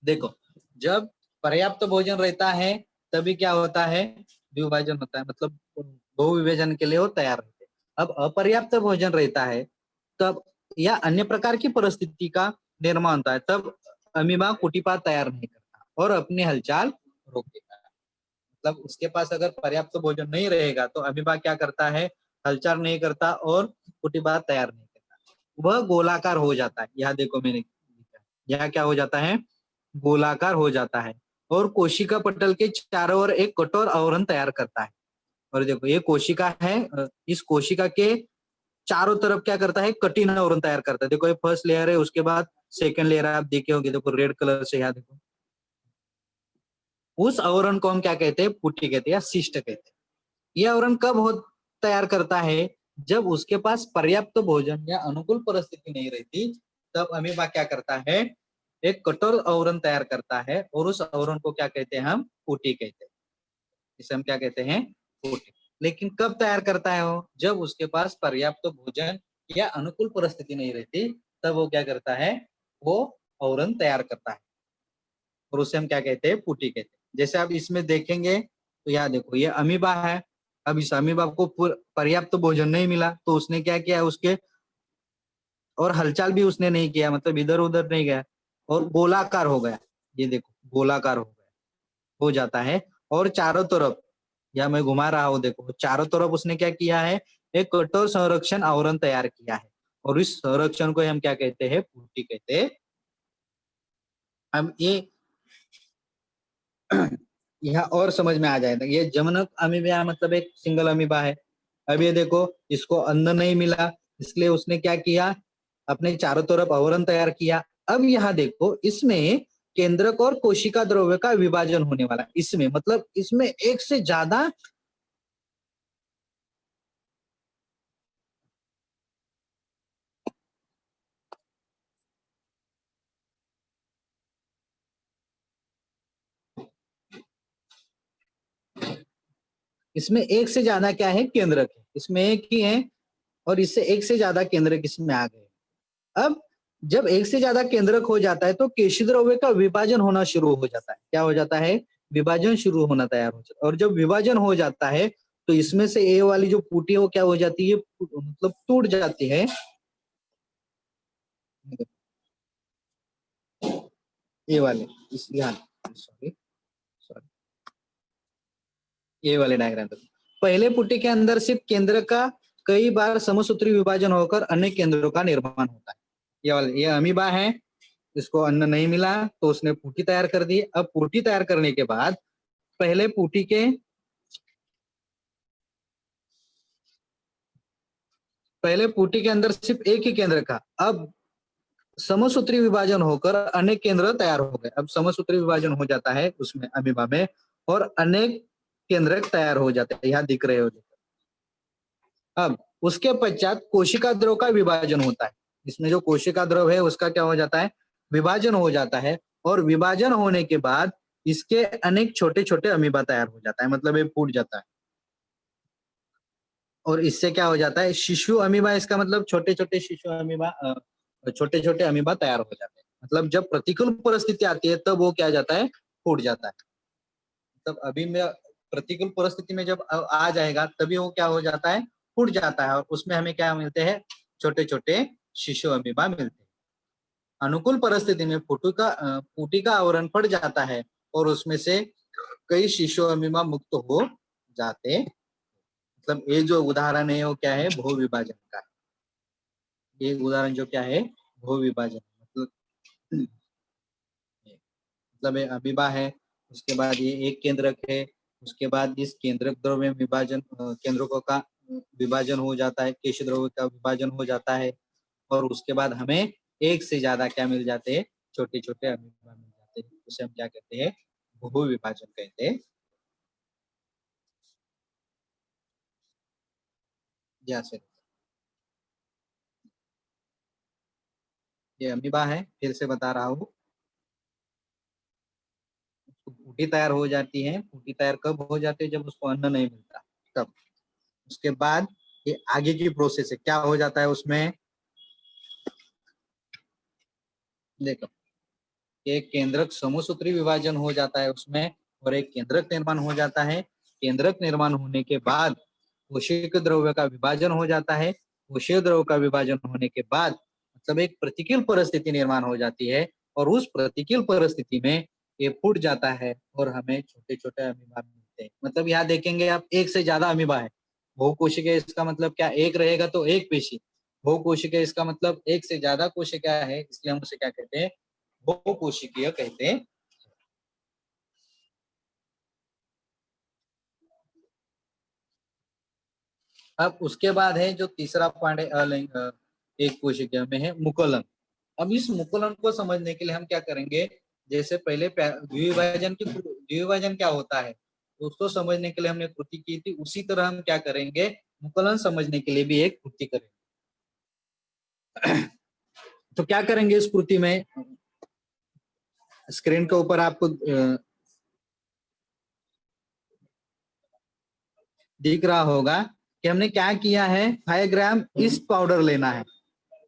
देखो, जब पर्याप्त भोजन रहता है तभी क्या होता है, द्विभाजन होता है, मतलब बहुविभाजन के लिए वो तैयार रहते हैं। अब अपर्याप्त भोजन रहता है तब, या अन्य प्रकार की परिस्थिति का निर्माण होता है, तब अमीबा कुटिपाद तैयार नहीं करता और अपनी हलचल रोक देता है। मतलब उसके पास अगर पर्याप्त भोजन नहीं रहेगा तो अमीबा क्या करता है, हलचल नहीं करता और कुटिपाद तैयार नहीं करता, वह गोलाकार हो जाता है। यहाँ देखो मैंने, यहाँ क्या हो जाता है, गोलाकार हो जाता है और कोशिका पटल के चारों ओर एक कठोर आवरण तैयार करता है। और देखो, ये कोशिका है, इस कोशिका के चारों तरफ क्या करता है, कठिन आवरण तैयार करता है। देखो ये फर्स्ट लेयर है, उसके बाद सेकंड लेयर है, आप देखे होंगे, देखो रेड कलर से यहाँ देखो। उस आवरण को हम क्या कहते हैं, पुटी कहते हैं या शिष्ट कहते हैं। ये आवरण कब हो तैयार करता है, जब उसके पास पर्याप्त भोजन या अनुकूल परिस्थिति नहीं रहती, तब अमीबा क्या करता है, एक कठोर आवरण तैयार करता है और उस आवरण को क्या कहते हैं, हम पुटी कहते हैं। इसे हम क्या कहते हैं, पुटी। लेकिन कब तैयार करता है वो, जब उसके पास पर्याप्त भोजन या अनुकूल परिस्थिति नहीं रहती, तब वो क्या करता है, वो आवरण तैयार करता है और उसे हम क्या कहते हैं, पुटी कहते हैं। जैसे आप इसमें देखेंगे तो यहाँ देखो ये अमीबा है। अब इस अमीबा को पर्याप्त भोजन नहीं मिला तो उसने क्या किया, उसके और हलचल भी उसने नहीं किया, मतलब इधर उधर नहीं गया और गोलाकार हो गया। ये देखो गोलाकार हो गया, हो जाता है। और चारों तरफ, या मैं घुमा रहा हूँ, देखो चारों तरफ उसने क्या किया है, एक कठोर संरक्षण आवरण तैयार किया है और इस संरक्षण को हम क्या कहते हैं, पुटी कहते हैं। अब ये यहाँ और समझ में आ जाएगा, ये जमनक अमीबा मतलब एक सिंगल अमीबा है। अब ये देखो इसको अन्न नहीं मिला, इसलिए उसने क्या किया, अपने चारों तरफ आवरण तैयार किया। अब यहाँ देखो इसमें केंद्रक और कोशिका द्रव्य का विभाजन होने वाला है। इसमें मतलब इसमें एक से ज्यादा, इसमें एक से ज्यादा क्या है, केंद्रक है। इसमें एक ही है और इससे एक से ज्यादा केंद्रक इसमें आ गए। अब जब एक से ज्यादा केंद्रक हो जाता है तो केशी द्रव्य का विभाजन होना शुरू हो जाता है। क्या हो जाता है, विभाजन शुरू होना तैयार हो जाता है। और जब विभाजन हो जाता है तो इसमें से ए वाली जो पुटी है वो क्या हो जाती है, मतलब टूट जाती है। ये वाले इस यहाँ, सॉरी सॉरी, ये वाले डायग्राम पे पहले पुटी के अंदर सिर्फ केंद्र का कई बार समसूत्री विभाजन होकर अन्य केंद्रों का निर्माण होता है। ये वाले, ये अमीबा है, इसको अन्न नहीं मिला तो उसने पुटी तैयार कर दी। अब पुटी तैयार करने के बाद पहले पुटी के, पहले पुटी के अंदर सिर्फ एक ही केंद्र का, अब समसूत्री विभाजन होकर अनेक केंद्र तैयार हो गए। अब समसूत्री विभाजन हो जाता है उसमें अमीबा में और अनेक केंद्र तैयार हो जाते हैं, यहाँ दिख रहे हो। अब उसके पश्चात कोशिका द्रव का विभाजन होता है। इसमें जो कोशिका द्रव है उसका क्या हो जाता है, विभाजन हो जाता है और विभाजन होने के बाद इसके अनेक छोटे छोटे अमीबा तैयार हो जाता है, मतलब ये फूट जाता है और इससे क्या हो जाता है, शिशु अमीबा। इसका मतलब छोटे छोटे शिशु अमीबा, छोटे छोटे अमीबा तैयार हो जाते हैं। मतलब जब प्रतिकूल परिस्थिति आती है तब वो क्या जाता है, फूट जाता है। मतलब अभी में प्रतिकूल परिस्थिति में जब आ जाएगा तभी वो क्या हो जाता है, फूट जाता है और उसमें हमें क्या मिलते हैं, छोटे छोटे शिशु अमीबा मिलते हैं। अनुकूल परिस्थिति में पुटी का आवरण फट जाता है और उसमें से कई शिशु अमीबा मुक्त हो जाते। मतलब ये जो उदाहरण है वो क्या है, बहु विभाजन का। ये उदाहरण जो क्या है, बहु विभाजन, मतलब मतलब ये अमीबा है, उसके बाद ये एक केंद्रक है, उसके बाद इस केंद्रक द्रव्य में विभाजन, केंद्रकों का विभाजन हो जाता है, केश द्रव्य का विभाजन हो जाता है और उसके बाद हमें एक से ज्यादा क्या मिल जाते हैं, छोटे छोटे अमीबा मिल जाते हैं। उसे हम क्या कहते हैं, बहु विभाजन कहते हैं। जैसे ये अमीबा है, फिर से बता रहा हूँ, फूटी तैयार हो जाती है। फूटी तैयार कब हो जाती है, जब उसको अन्न नहीं मिलता तब। उसके बाद ये आगे की प्रोसेस है, क्या हो जाता है उसमें, देखो एक केंद्रक समसूत्री विभाजन हो जाता है उसमें और एक केंद्रक निर्माण हो जाता है। केंद्रक निर्माण होने के बाद कोशिक द्रव्य का विभाजन हो जाता है। कोशीय द्रव्य का विभाजन होने के बाद मतलब एक प्रतिकूल परिस्थिति निर्माण हो जाती है और उस प्रतिकूल परिस्थिति में ये फूट जाता है और हमें छोटे छोटे अमीबा मिलते हैं। मतलब यहाँ देखेंगे आप, एक से ज्यादा अमीबा है। बहुकोशिकीय इसका मतलब क्या, एक रहेगा तो एक पेशी। बहुकोशिकीय इसका मतलब एक से ज्यादा कोशिका है, इसलिए हम उसे क्या कहते हैं, बहुकोशिकीय कहते हैं। अब उसके बाद है जो तीसरा पॉइंट है अलिंग एक कोशिका में है मुकुलन। अब इस मुकुलन को समझने के लिए हम क्या करेंगे, जैसे पहले द्विविभाजन क्या होता है उसको समझने के लिए हमने कृति की थी, उसी तरह हम क्या करेंगे, मुकुलन समझने के लिए भी एक कृति करेंगे। तो क्या करेंगे इस कृति में, स्क्रीन के ऊपर आपको दिख रहा होगा कि हमने क्या किया है, 5 ग्राम ईस्ट पाउडर लेना है,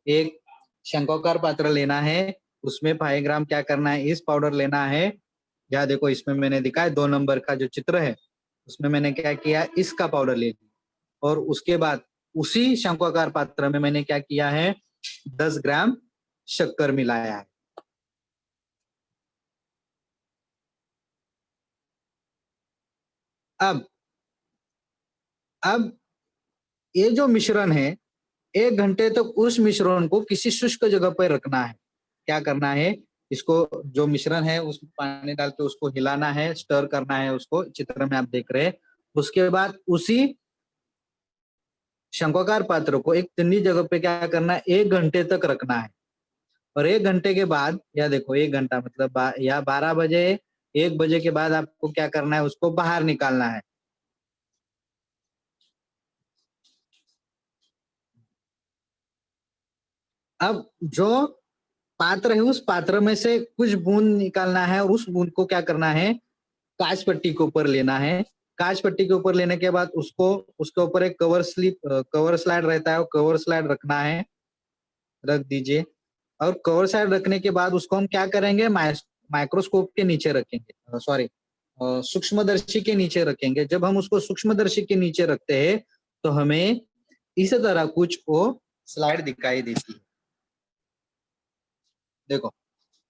एक शंक्वाकार पात्र लेना है, उसमें 5 ग्राम क्या करना है, ईस्ट पाउडर लेना है। या देखो इसमें मैंने दिखाया 2 नंबर का जो चित्र है उसमें मैंने क्या किया, ईस्ट का पाउडर ले लिया और उसके बाद उसी शंक्वाकार पात्र में मैंने क्या किया है, 10 ग्राम शक्कर मिलाया है। अब ये जो मिश्रण है 1 घंटे तक उस मिश्रण को किसी शुष्क जगह पर रखना है। क्या करना है, इसको जो मिश्रण है उसमें पानी डाल के उसको हिलाना है, स्टर करना है, उसको चित्र में आप देख रहे हैं। उसके बाद उसी शंक्वाकार पात्र को एक ठंडी जगह पे क्या करना है, 1 घंटे तक रखना है और 1 घंटे के बाद, या देखो 1 घंटा मतलब या 12 बजे 1 बजे के बाद आपको क्या करना है, उसको बाहर निकालना है। अब जो पात्र है उस पात्र में से कुछ बूंद निकालना है और उस बूंद को क्या करना है, कांच पट्टी के ऊपर लेना है। कांच पट्टी के ऊपर लेने के बाद उसको उसके ऊपर एक कवर स्लाइड रहता है, वो कवर स्लाइड रखना है, रख दीजिए। और कवर स्लाइड रखने के बाद उसको हम क्या करेंगे, माइक्रोस्कोप के नीचे रखेंगे, सॉरी सूक्ष्मदर्शी के नीचे रखेंगे। जब हम उसको सूक्ष्मदर्शी के नीचे रखते हैं तो हमें इस तरह कुछ वो स्लाइड दिखाई देती है। देखो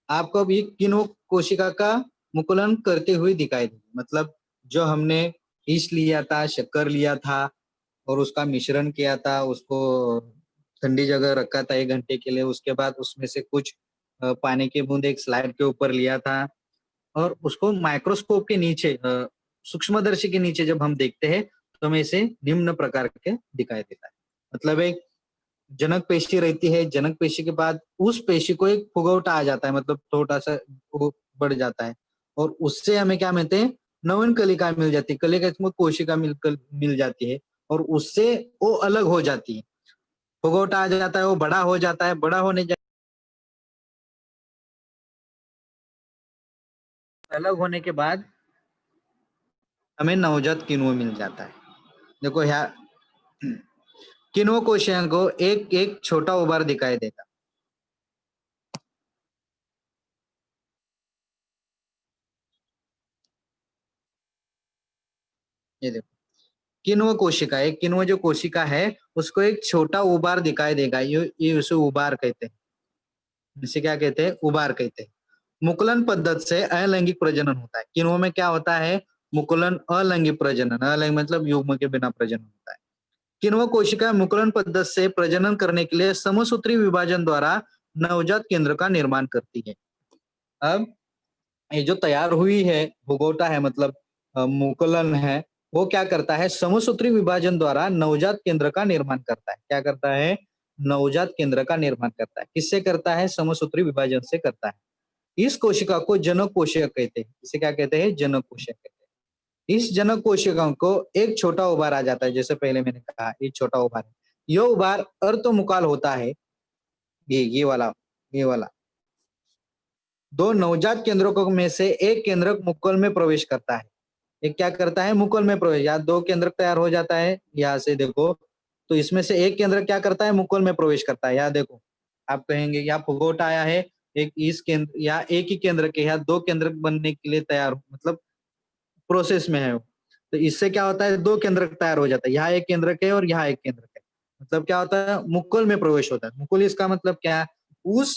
आपको अभी किन्हों कोशिका का मुकुलन करते हुए दिखाई दे, मतलब जो हमने ईस्ट लिया था, शक्कर लिया था और उसका मिश्रण किया था, उसको ठंडी जगह रखा था 1 घंटे के लिए, उसके बाद उसमें से कुछ पानी की बूंद एक स्लाइड के ऊपर लिया था और उसको माइक्रोस्कोप के नीचे सूक्ष्मदर्शी के नीचे जब हम देखते हैं तो हमें इसे निम्न प्रकार के दिखाई देता है। मतलब एक जनक पेशी रहती है, जनक पेशी के बाद उस पेशी को एक फुगौटा आ जाता है, मतलब छोटा सा वो बढ़ जाता है और उससे हमें क्या मिलते हैं, नवीन कलिका मिल जाती है, कलिका इसमें कोशिका मिल जाती है और उससे वो अलग हो जाती है, फुगौटा आ जाता है, वो बड़ा हो जाता है, बड़ा होने अलग होने के बाद हमें नवजात किण्व मिल जाता है। देखो यहाँ किण्व कोशिका को एक एक छोटा उभार दिखाई देगा। ये देखो किण्व कोशिका, एक किण्व जो कोशिका है उसको एक छोटा उभार दिखाई देगा, ये उसे उभार कहते हैं, इसे क्या कहते हैं, उभार कहते हैं। मुकुलन पद्धति से अलैंगिक प्रजनन होता है। किण्व में क्या होता है, मुकुलन अलैंगिक प्रजनन, अलैंगिक मतलब युग्म के बिना प्रजनन होता है। किण्व कोशिका मुकुलन पद्धति से प्रजनन करने के लिए समसूत्री विभाजन द्वारा नवजात केंद्र का निर्माण करती है। अब ये जो तैयार हुई है भूगोटा है, मतलब मुकुलन है, वो क्या करता है, समसूत्री विभाजन द्वारा नवजात केंद्र का निर्माण करता है। क्या करता है, नवजात केंद्र का निर्माण करता है। किससे करता है, समसूत्री विभाजन से करता है। इस कोशिका को जनक कोशिका कहते हैं। इसे क्या कहते हैं, जनक कोशिका कहते हैं। इस जनक कोशिका को एक छोटा उभार आ जाता है, जैसे पहले मैंने कहा एक छोटा उभार है। यह उभार अर्धमुकाल होता है, ये वाला 2 नवजात केंद्रकों में से एक केंद्रक मुकुल में प्रवेश करता है। एक क्या करता है, मुकुल में प्रवेश, या 2 केंद्रक तैयार हो जाता है। यहाँ से देखो तो इसमें से एक केंद्रक क्या करता है, मुकुल में प्रवेश करता है। यहाँ देखो आप कहेंगे यहाँ फुगोट आया है, एक इस केंद्र या एक ही केंद्र के या 2 केंद्रक बनने के लिए तैयार, मतलब प्रोसेस में है वो। तो इससे क्या होता है, 2 केंद्रक तैयार हो जाता है, यहाँ एक केंद्रक है और यहाँ एक केंद्रक है। मतलब क्या होता है, मुकुल में प्रवेश होता है। मुकुल इसका मतलब क्या है, उस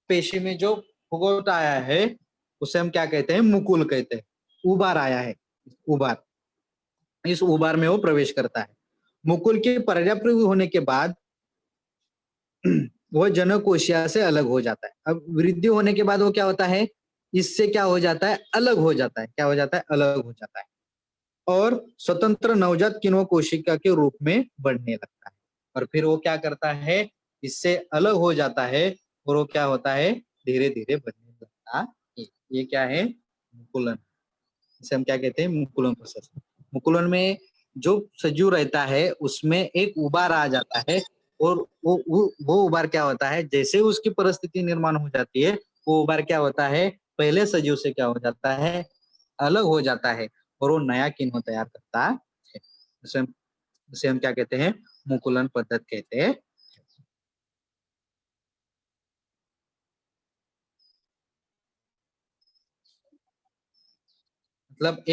पेशी में जो फुगोट आया है उसे हम क्या कहते हैं, मुकुल कहते हैं। उबार आया है, उबार, इस उबार में वो प्रवेश करता है। मुकुल के पर्याप्त होने के बाद वह जनक कोशिका से अलग हो जाता है। अब वृद्धि होने के बाद वो क्या होता है, इससे क्या हो जाता है, अलग हो जाता है। क्या हो जाता है, अलग हो जाता है। और स्वतंत्र नवजात किण्व कोशिका के रूप में बढ़ने लगता है, और फिर वो क्या करता है, इससे अलग हो जाता है, और वो क्या होता है, धीरे धीरे बढ़ने लगता है। ये क्या है, मुकुलन। इसे हम क्या कहते हैं, मुकुलन प्रोसेस। मुकुलन में जो सजीव रहता है उसमें एक उबार आ जाता है, और वो उबार क्या होता है, जैसे उसकी परिस्थिति निर्माण हो जाती है, वो उबार क्या होता है, पहले सजीव से क्या हो जाता है, अलग हो जाता है, और वो नया किण्व तैयार करता है। उसे हम क्या कहते हैं, मुकुलन पद्धति कहते हैं। मतलब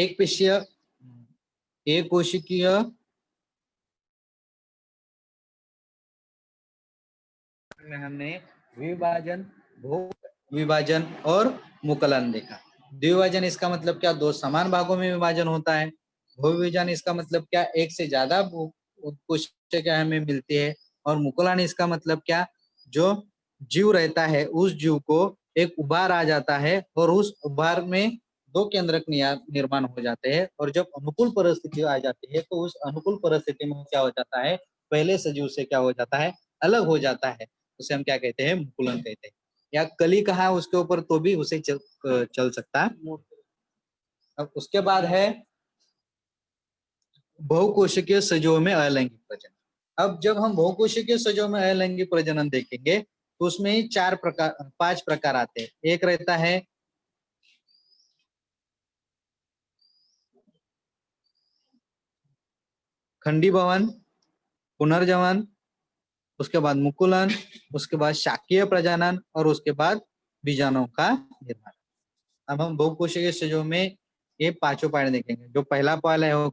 एक कोशिकीय में हमने विभाजन, भू विभाजन और मुकुलन देखा। द्विभाजन इसका मतलब क्या, दो समान भागों में विभाजन होता है। भू विभाजन इसका मतलब क्या, एक से ज्यादा कोशिकाएं हमें मिलती है। और मुकुलन इसका मतलब क्या, जो जीव रहता है उस जीव को एक उभार आ जाता है, और उस उभार में दो केंद्रक निर्माण हो जाते हैं, और जब अनुकूल परिस्थिति आ जाती है तो उस अनुकूल परिस्थिति में क्या हो जाता है, पहले सजीव से क्या हो जाता है, अलग हो जाता है। उसे हम क्या कहते हैं, मुकुलन कहते हैं। या कली कहा उसके ऊपर तो भी उसे चल सकता है। अब उसके बाद है बहुकोशिकीय सजीवों में अलैंगिक प्रजनन। अब जब हम बहुकोशिकीय सजीवों में अलैंगिक प्रजनन देखेंगे तो उसमें 5 प्रकार आते हैं। एक रहता है खंडीभवन, पुनर्जवन, उसके बाद मुकुलन, उसके बाद शाकीय प्रजनन, और उसके बाद बीजाणुओं का निर्माण। अब हम बहुकोशिकीय सजीवों में ये पांचों पॉइंट देखेंगे। जो पहला पॉइंट है वो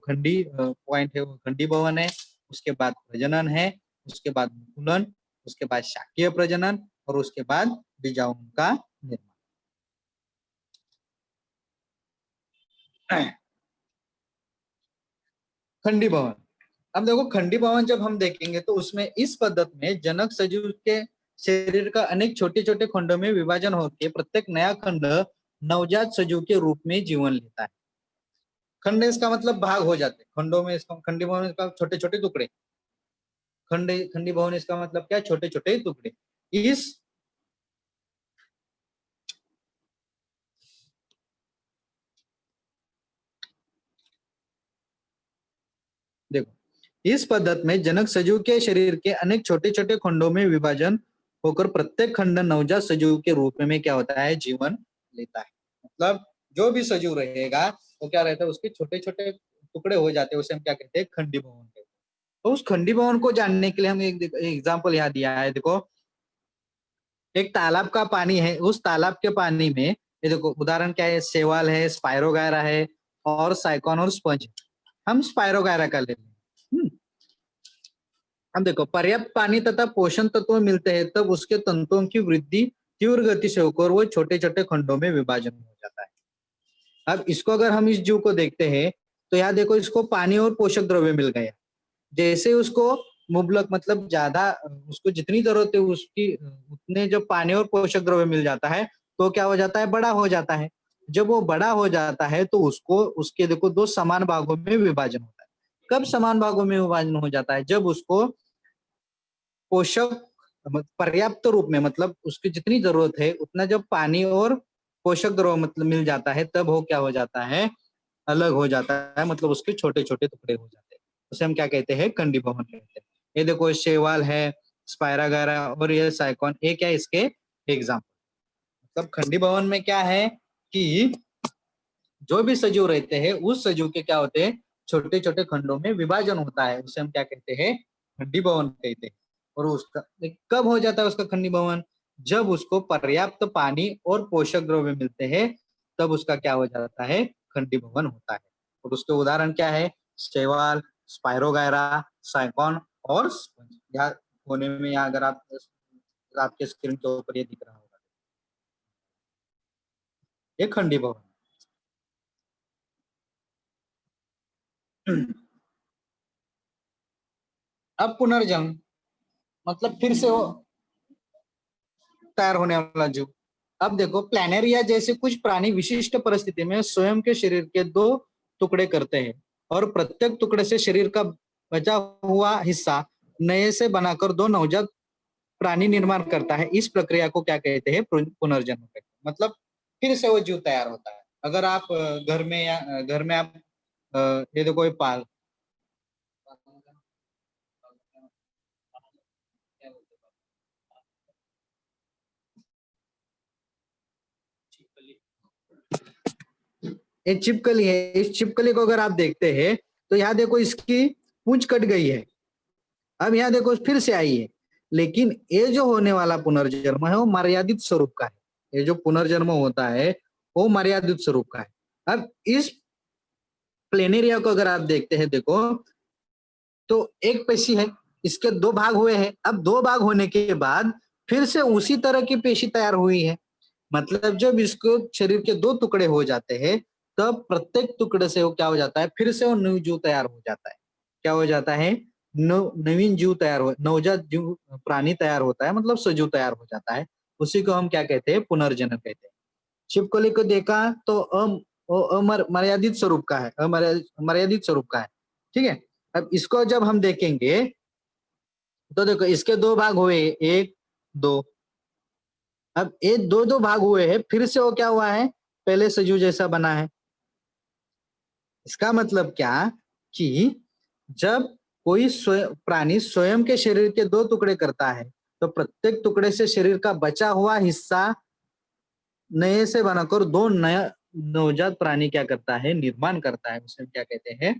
पॉइंट है वो खंडीभवन है, उसके बाद प्रजनन है, उसके बाद मुकुलन, उसके बाद शाकीय प्रजनन, और उसके बाद बीजाणुओं का निर्माण। खंडीभवन। अब देखो खंडीभवन जब हम देखेंगे तो उसमें इस पद्धति में जनक सजीव के शरीर का अनेक छोटे छोटे खंडों में विभाजन होकर प्रत्येक नया खंड नवजात सजीव के रूप में जीवन लेता है। खंड इसका मतलब भाग हो जाते हैं खंडों में, इसका खंडीभवन इसका छोटे छोटे टुकड़े। खंडीभवन इसका मतलब क्या, छोटे छोटे टुकड़े। इस देखो, इस पद्धति में जनक सजीव के शरीर के अनेक छोटे छोटे खंडों में विभाजन होकर प्रत्येक खंड नवजात सजीव के रूप में क्या होता है, जीवन लेता है। मतलब जो भी सजीव रहेगा वो क्या रहता है, उसके छोटे छोटे टुकड़े हो जाते हैं, उसे हम क्या कहते हैं, खंडीभवन कहते हैं। तो उस खंडीभवन को जानने के लिए हम एक एग्जाम्पल यहाँ दिया है। देखो, एक तालाब का पानी है, उस तालाब के पानी में ये देखो उदाहरण क्या है, सेवाल है, स्पायरोगायरा है, और साइकॉन और स्पंज। हम स्पायरोगायरा का ले लें। अब देखो, पर्याप्त पानी तथा पोषण तत्व मिलते हैं तब उसके तंतुओं की वृद्धि तीव्र गति से होकर वो छोटे छोटे खंडों में विभाजन हो जाता है। अब इसको अगर हम इस जीव को देखते हैं तो यहाँ देखो, इसको पानी और पोषक द्रव्य मिल गया। जैसे उसको मुबलक मतलब ज्यादा, उसको जितनी जरूरत है उसकी उतने जब पानी और पोषक द्रव्य मिल जाता है तो क्या हो जाता है, बड़ा हो जाता है। जब वो बड़ा हो जाता है तो उसको उसके देखो दो समान भागों में विभाजन होता है। कब समान भागों में विभाजन हो जाता है, जब उसको पोषक पर्याप्त रूप में, मतलब उसकी जितनी जरूरत है उतना जब पानी और पोषक द्रव्य मतलब मिल जाता है, तब वो क्या हो जाता है, अलग हो जाता है। मतलब उसके छोटे छोटे टुकड़े हो जाते हैं। उसे हम क्या कहते हैं, खंडीभवन कहते हैं। ये देखो, शेवाल है, स्पायरागारा और ये साइकॉन, ये क्या इसके एग्जाम्पल। मतलब खंडीभवन में क्या है कि जो भी सजीव रहते हैं उस सजीव के क्या होते हैं, छोटे छोटे खंडों में विभाजन होता है, उसे हम क्या कहते हैं, खंडीभवन कहते हैं। और उसका कब हो जाता है उसका खंडीभवन, जब उसको पर्याप्त पानी और पोषक द्रव्य मिलते हैं, तब उसका क्या हो जाता है, खंडीभवन होता है। और उसके उदाहरण क्या है, शैवाल, स्पायरोगायरा, साइकॉन और स्पंज। यहाँ होने में, यहाँ अगर आप आपके स्क्रीन के ऊपर ये दिख रहा होगा, ये खंडीभवन। अब पुनर्जन्म मतलब फिर से वो तैयार होने वाला जीव। अब देखो, प्लैनेरिया जैसे कुछ प्राणी विशिष्ट परिस्थिति में स्वयं के शरीर के दो टुकड़े करते हैं। और प्रत्येक टुकड़े से शरीर का बचा हुआ हिस्सा नए से बनाकर दो नवजात प्राणी निर्माण करता है। इस प्रक्रिया को क्या कहते हैं? पुनर्जन्म कहते हैं। मतलब फिर से वो जीव तैयार होता है। अगर आप घर में या घर में आप ये देखो ये पाल ये छिपकली है। इस छिपकली को अगर आप देखते हैं तो यहाँ देखो इसकी पूंछ कट गई है। अब यहाँ देखो फिर से आई है। लेकिन ये जो होने वाला पुनर्जन्म है वो मर्यादित स्वरूप का है। ये जो पुनर्जन्म होता है वो मर्यादित स्वरूप का है। अब इस प्लेनेरिया को अगर आप देखते हैं देखो तो एक पेशी है, इसके दो भाग हुए हैं। अब दो भाग होने के बाद फिर से उसी तरह की पेशी तैयार हुई है। मतलब जब इसको शरीर के दो टुकड़े हो जाते हैं तब प्रत्येक टुकड़े से वो क्या हो जाता है? फिर से वो नव जीव तैयार हो जाता है। क्या हो जाता है? नवीन जीव तैयार हो, नवजात जीव प्राणी तैयार होता है, मतलब सजीव तैयार हो जाता है। उसी को हम क्या कहते हैं? पुनर्जन्म कहते हैं। छिपकली को देखा तो मर्यादित स्वरूप का है, मर्यादित स्वरूप का है। ठीक है। अब इसको जब हम देखेंगे तो देखो इसके दो भाग हुए, एक दो। अब ये दो दो भाग हुए हैं, फिर से वो क्या हुआ है? पहले सजीव जैसा बना है। इसका मतलब क्या कि जब कोई प्राणी स्वयं के शरीर के दो टुकड़े करता है तो प्रत्येक टुकड़े से शरीर का बचा हुआ हिस्सा नए से बनाकर दो नया नवजात प्राणी क्या करता है? निर्माण करता है। उसे हम क्या कहते हैं?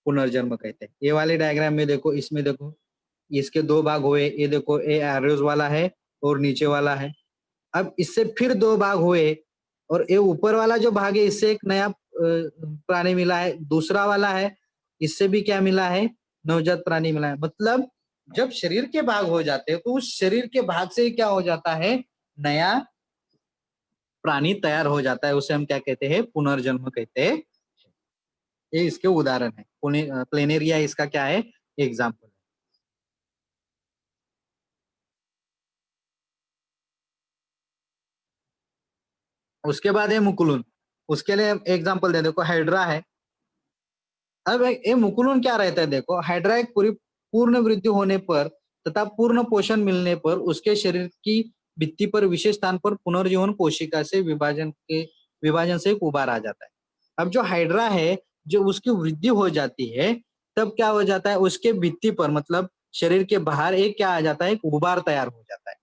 पुनर्जन्म कहते हैं। ये वाले डायग्राम में देखो, इसमें देखो इसके दो भाग हुए। ये देखो ये एरोज वाला है और नीचे वाला है। अब इससे फिर दो भाग हुए और ये ऊपर वाला जो भाग है इससे एक नया प्राणी मिला है। दूसरा वाला है, इससे भी क्या मिला है? नवजात प्राणी मिला है। मतलब जब शरीर के भाग हो जाते हैं तो उस शरीर के भाग से ही क्या हो जाता है? नया प्राणी तैयार हो जाता है। उसे हम क्या कहते हैं? पुनर्जन्म कहते हैं। ये इसके उदाहरण है। प्लेनेरिया इसका क्या है? एग्जाम्पल। उसके बाद है मुकुलन। उसके लिए एग्जाम्पल दे देखो, हाइड्रा है। अब ये मुकुलन क्या रहता है? देखो हाइड्रा एक पूरी पूर्ण वृद्धि होने पर तथा पूर्ण पोषण मिलने पर उसके शरीर की भित्ति पर विशेष स्थान पर पुनर्जीवन कोशिका से विभाजन से एक उबार आ जाता है। अब जो हाइड्रा है, जो उसकी वृद्धि हो जाती है तब क्या हो जाता है? उसके भित्ति पर मतलब शरीर के बाहर एक क्या आ जाता है? एक उबार तैयार हो जाता है।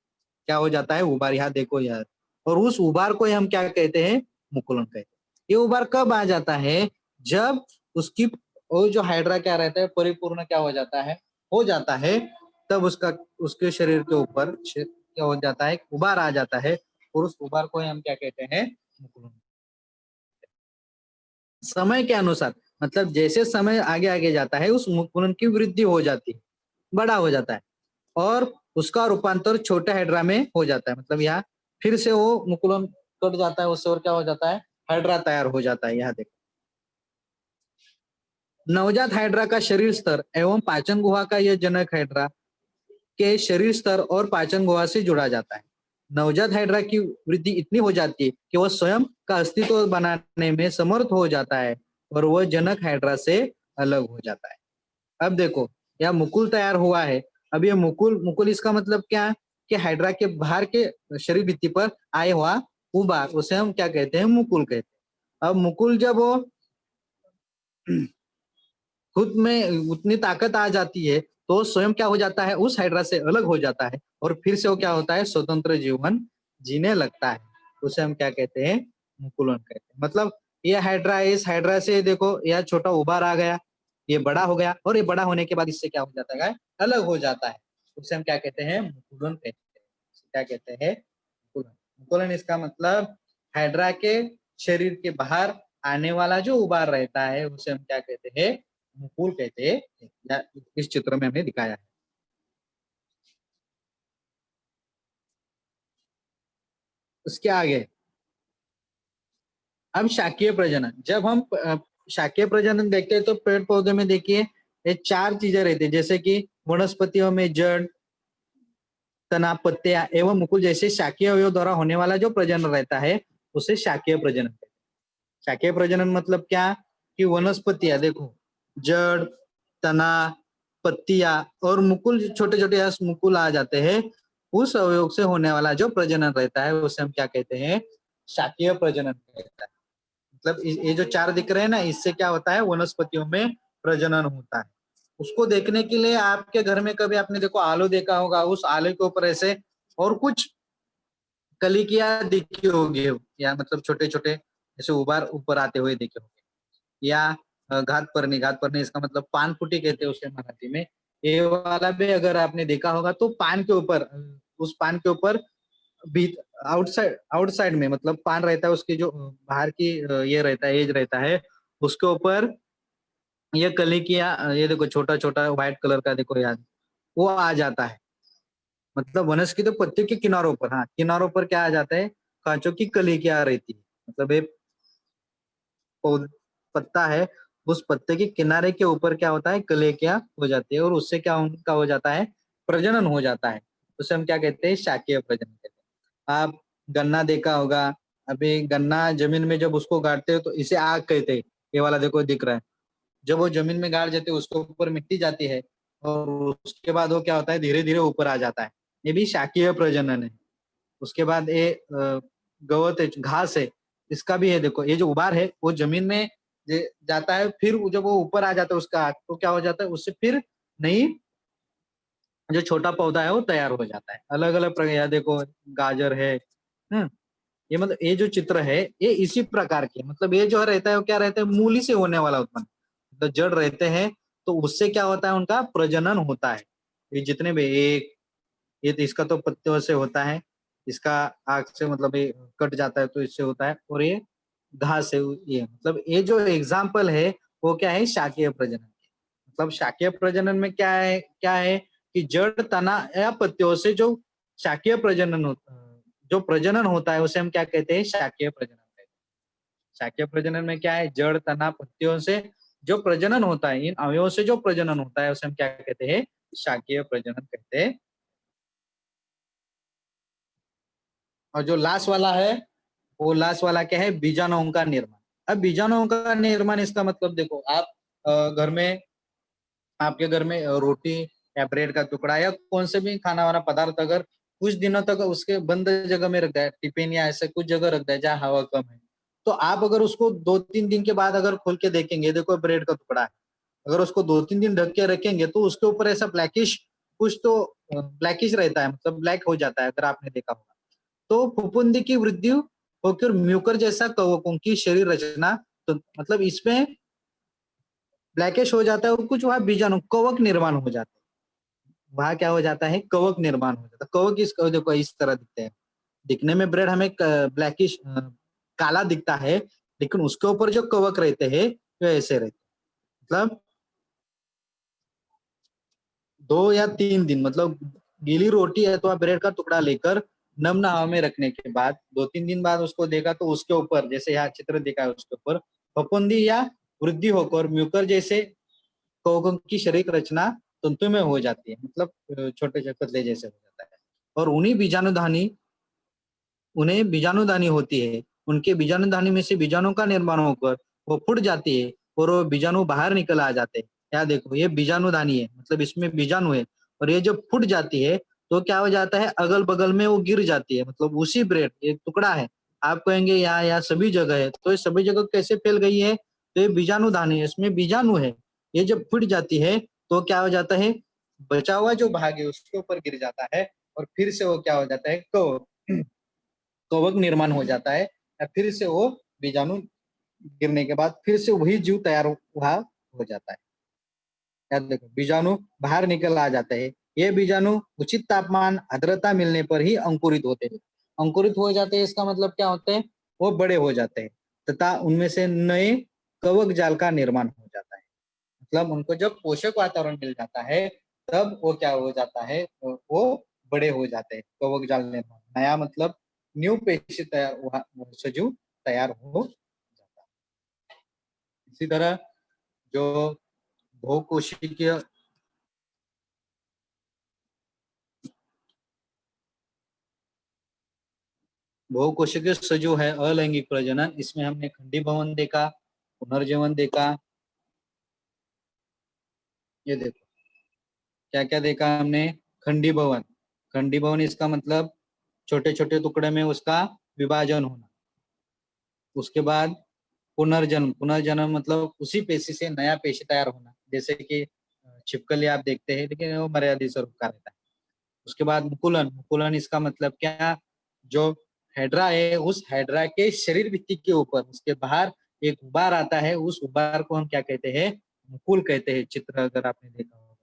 क्या हो जाता है? उबार। यहाँ देखो यार, और उस उबार को हम क्या कहते हैं? मुकुलन कहते हैं। ये उबार कब आ जाता है? जब उसकी वो जो हाइड्रा क्या रहता है? परिपूर्ण क्या हो जाता है? हो जाता है। तब उसका उसके शरीर के ऊपर क्या हो जाता है? उबार आ जाता है और उस उबार को हम क्या कहते हैं? मुकुलन। समय के अनुसार मतलब जैसे समय आगे आगे जाता है उस मुकुलन की वृद्धि हो जाती है, बड़ा हो जाता है और उसका रूपांतर छोटे हाइड्रा में हो जाता है। मतलब यहाँ फिर से वो मुकुलन कट जाता है उससे और क्या हो जाता है? हाइड्रा तैयार हो जाता है। यहाँ देखो नवजात हाइड्रा का शरीर स्तर एवं पाचन गुहा का यह जनक हाइड्रा के शरीर स्तर और पाचन गुहा से जुड़ा जाता है। नवजात हाइड्रा की वृद्धि इतनी हो जाती है कि वह स्वयं का अस्तित्व बनाने में समर्थ हो जाता है और वह जनक हाइड्रा से अलग हो जाता है। अब देखो यह मुकुल तैयार हुआ है। अब ये मुकुल मुकुल इसका मतलब क्या है? कि हाइड्रा के बाहर के शरीर भित्ति पर आए हुआ उबार, उसे हम क्या कहते हैं? मुकुल कहते हैं। अब मुकुल जब वो खुद में उतनी ताकत आ जाती है तो स्वयं क्या हो जाता है? उस हाइड्रा से अलग हो जाता है और फिर से वो क्या होता है? स्वतंत्र जीवन जीने लगता है। उसे हम क्या कहते हैं? मुकुलन कहते हैं। मतलब ये हाइड्रा, इस हाइड्रा से देखो यह छोटा उबार आ गया, ये बड़ा हो गया और ये बड़ा होने के बाद इससे क्या हो जाता है? अलग हो जाता है। उसे हम क्या कहते हैं? मुकुलन कहते हैं। क्या कहते हैं? मुकुलन। मुकुलन इसका मतलब हाइड्रा के शरीर के बाहर आने वाला जो उबार रहता है उसे हम क्या कहते हैं? मुकुल कहते हैं। इस चित्र में हमने दिखाया है। उसके आगे अब शाकीय प्रजनन। जब हम शाकीय प्रजनन देखते हैं तो पेड़ पौधे में देखिए ये चार चीजें रहती है, जैसे कि वनस्पतियों में जड़, तना, पत्तियां एवं मुकुल जैसे शाकीय अवयव द्वारा होने वाला जो प्रजनन रहता है उसे शाकीय प्रजनन कहते हैं। शाकीय प्रजनन मतलब क्या? कि वनस्पतियां देखो, जड़, तना, पत्तियां और मुकुल, छोटे छोटे मुकुल आ जाते हैं, उस अवयव से होने वाला जो प्रजनन रहता है उसे हम क्या कहते हैं, शाकीय प्रजनन कहते हैं। मतलब ये जो चार दिख रहे हैं ना, इससे क्या होता है, वनस्पतियों में प्रजनन होता है। उसको देखने के लिए आपके घर में कभी आपने देखो आलू देखा होगा, उस आलू के ऊपर ऐसे और कुछ कलिकियां दिखी होगी, या मतलब छोटे छोटे ऐसे उबार ऊपर आते हुए दिखे होंगे, या घात परनी इसका मतलब पान फुटी कहते हैं उसे मराठी में। ये वाला भी अगर आपने देखा होगा तो पान के ऊपर, उस पान के ऊपर बीच, आउटसाइड में मतलब पान रहता है, उसकी जो बाहर की ये रहता है, एज रहता है, उसके ऊपर ये कली की, ये देखो छोटा छोटा व्हाइट कलर का देखो यार, वो आ जाता है। मतलब वनस्पति के तो पत्ते के किनारों पर, हाँ किनारों पर क्या आ जाता है, कांचों की कली क्या रहती है, मतलब ये पत्ता है, उस पत्ते के किनारे के ऊपर क्या होता है, कलेकिया हो जाती है, और उससे क्या उनका हो जाता है, प्रजनन हो जाता है। उसे हम क्या कहते हैं, शाकीय प्रजनन कहते हैं। आप गन्ना देखा होगा, अभी गन्ना जमीन में जब उसको गाड़ते हो तो इसे आग कहते हैं, ये वाला देखो दिख रहा है। जब वो जमीन में गाड़ जाते हैं, उसके ऊपर मिट्टी जाती है, और उसके बाद वो क्या होता है, धीरे धीरे ऊपर आ जाता है, ये भी शाकीय प्रजनन है। उसके बाद ये गवत है, घास है, इसका भी है देखो, ये जो उबार है वो जमीन में जाता है, फिर जब वो ऊपर आ जाता है उसका तो क्या हो जाता है, उससे फिर नई जो छोटा पौधा है वो तैयार हो जाता है। अलग अलग प्रकार, देखो गाजर है। ये मतलब ये जो चित्र है ये इसी प्रकार के, मतलब ये जो रहता है वो क्या रहता है, मूली से होने वाला उत्पन्न, तो जड़ रहते हैं, तो उससे क्या होता है, उनका प्रजनन होता है। ये जितने भी एक, ये तो इसका तो पत्तों से होता है, इसका आग से मतलब ये कट जाता है तो इससे होता है, और ये घास है, ये मतलब ये जो एग्जाम्पल है वो क्या है, शाकीय प्रजनन। मतलब शाकीय प्रजनन में क्या है कि जड़, तना या पत्तियों से जो शाकीय प्रजनन होता है, जो प्रजनन होता है उसे हम क्या कहते हैं, शाकीय प्रजनन कहते हैं। शाकीय प्रजनन में क्या है, जड़, तना, पत्तियों से जो प्रजनन होता है, इन अवयवों से जो प्रजनन होता है उसे हम क्या कहते हैं, शाकीय प्रजनन कहते हैं। और जो लास्ट वाला है, वो लास्ट वाला क्या है, बीजाणुओं का निर्माण। अब बीजाणुओं का निर्माण, इसका मतलब देखो, आप घर में, आपके घर में रोटी या ब्रेड का टुकड़ा या कौन से भी खाना वाला पदार्थ अगर कुछ दिनों तक उसके बंद जगह में रख दिया, टिफिन या ऐसे कुछ जगह रख दिया जहाँ हवा कम है, तो आप अगर उसको 2-3 दिन के बाद अगर खोल के देखेंगे, देखो ब्रेड का टुकड़ा है, अगर उसको 2-3 दिन ढक के रखेंगे तो उसके ऊपर ऐसा ब्लैकिश, कुछ तो ब्लैकिश रहता है, मतलब ब्लैक हो जाता है, अगर आपने देखा होगा। तो फफूंदी की वृद्धि होकर म्यूकर जैसा कवकों की शरीर रचना, तो मतलब इसमें ब्लैकिश हो जाता है, और कुछ वहां बीजाणु कवक निर्माण हो जाता है। वहां क्या हो जाता है, कवक निर्माण हो जाता है। कवक इस देखो इस तरह दिखते हैं, दिखने में ब्रेड हमें ब्लैकिश काला दिखता है, लेकिन उसके ऊपर जो कवक रहते हैं वो ऐसे रहते हैं। मतलब 2 या 3 दिन, मतलब गीली रोटी अथवा ब्रेड का टुकड़ा लेकर नम हवा में रखने के बाद 2-3 दिन बाद उसको देखा तो उसके ऊपर, जैसे यहाँ चित्र दिखा है उसके ऊपर फफूंदी या वृद्धि होकर म्यूकर जैसे कवकों की शरीर रचना तंतु में हो जाती है, मतलब छोटे छोटे पतले जैसे हो जाता है। और उन्हें बीजाणुधानी होती है, उनके बीजाणुधानी में से बीजाणु का निर्माण होकर वो फूट जाती है, और वो बीजाणु बाहर निकल आ जाते हैं। क्या देखो, ये बीजाणुधानी है, मतलब इसमें बीजाणु है, और ये जब फूट जाती है तो क्या हो जाता है, अगल बगल में वो गिर जाती है, मतलब उसी ब्रेड एक टुकड़ा है, आप कहेंगे यहाँ सभी जगह है, तो ये सभी जगह कैसे फैल गई है, तो ये बीजाणुधानी है, इसमें बीजाणु है। ये जब फूट जाती है तो क्या हो जाता है, बचा हुआ जो भाग है उसके ऊपर गिर जाता है, और फिर से वो क्या हो जाता है, कवक निर्माण हो जाता है, या फिर से वो बीजाणु गिरने के बाद फिर से वही जीव तैयार हुआ हो जाता है। या देखो बीजाणु बाहर निकल आ जाते हैं, ये बीजाणु उचित तापमान आर्द्रता मिलने पर ही अंकुरित होते हैं। अंकुरित हो जाते हैं इसका मतलब क्या होता है, वो बड़े हो जाते हैं, तथा उनमें से नए कवक जाल का निर्माण हो जाता है। मतलब उनको जब पोषक वातावरण मिल जाता है तब वो क्या हो जाता है, वो बड़े हो जाते हैं, कवक जाल निर्माण, नया मतलब न्यू पेशी तैयार सजीव तैयार हो जाता है। इसी तरह जो बहुकोशिकीय बहुकोशिकीय सजीव है, अलैंगिक प्रजनन, इसमें हमने खंडी भवन देखा, पुनर्जीवन देखा, ये देखो क्या क्या देखा हमने, खंडीभवन। खंडीभवन इसका मतलब छोटे छोटे टुकड़े में उसका विभाजन होना। उसके बाद पुनर्जन्म, पुनर्जन्म मतलब उसी पेशी से नया पेशी तैयार होना, जैसे कि छिपकली आप देखते हैं लेकिन वो मर्यादित स्वरूप का रहता है। उसके बाद मुकुलन, मुकुलन इसका मतलब क्या, जो हेड्रा है उस हेड्रा के शरीर भित्ति के ऊपर उसके बाहर एक उबार आता है, उस उबार को हम क्या कहते हैं, मुकुल कहते हैं, चित्र अगर आपने देखा होगा।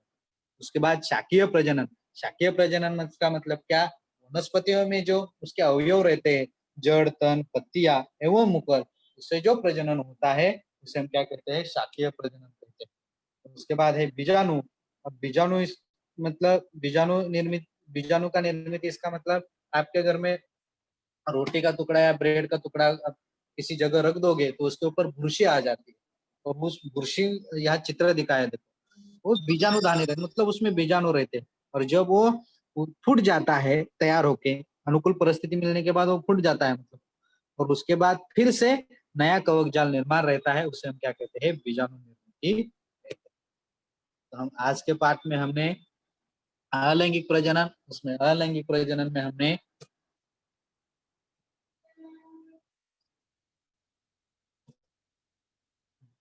उसके बाद शाकीय प्रजनन, शाकीय प्रजनन का मतलब क्या, वनस्पतियों में जो उसके अवयव रहते हैं, जड़, तन, पत्तियां एवं मुकुल, उससे जो प्रजनन होता है उसे हम क्या कहते हैं, शाकीय प्रजनन कहते हैं। उसके बाद है बीजाणु। अब बीजाणु इस मतलब बीजाणु का निर्मित इसका मतलब आपके घर में रोटी का टुकड़ा या ब्रेड का टुकड़ा आप किसी जगह रख दोगे तो उसके ऊपर बुरशी आ जाती है, और उस बुरशी, यहाँ चित्र दिखाया देखो, उस बीजाणु दाने रहते मतलब उसमें बीजाणु रहते हैं, और जब वो फूट जाता है तैयार होके, अनुकूल परिस्थिति मिलने के बाद वो फूट जाता है मतलब, और उसके बाद फिर से नया कवक जाल निर्माण रहता है, उसे हम क्या कहते हैं, बीजाणु निर्मित। तो हम आज के पाठ में हमने अलैंगिक प्रजनन, उसमें अलैंगिक प्रजनन में हमने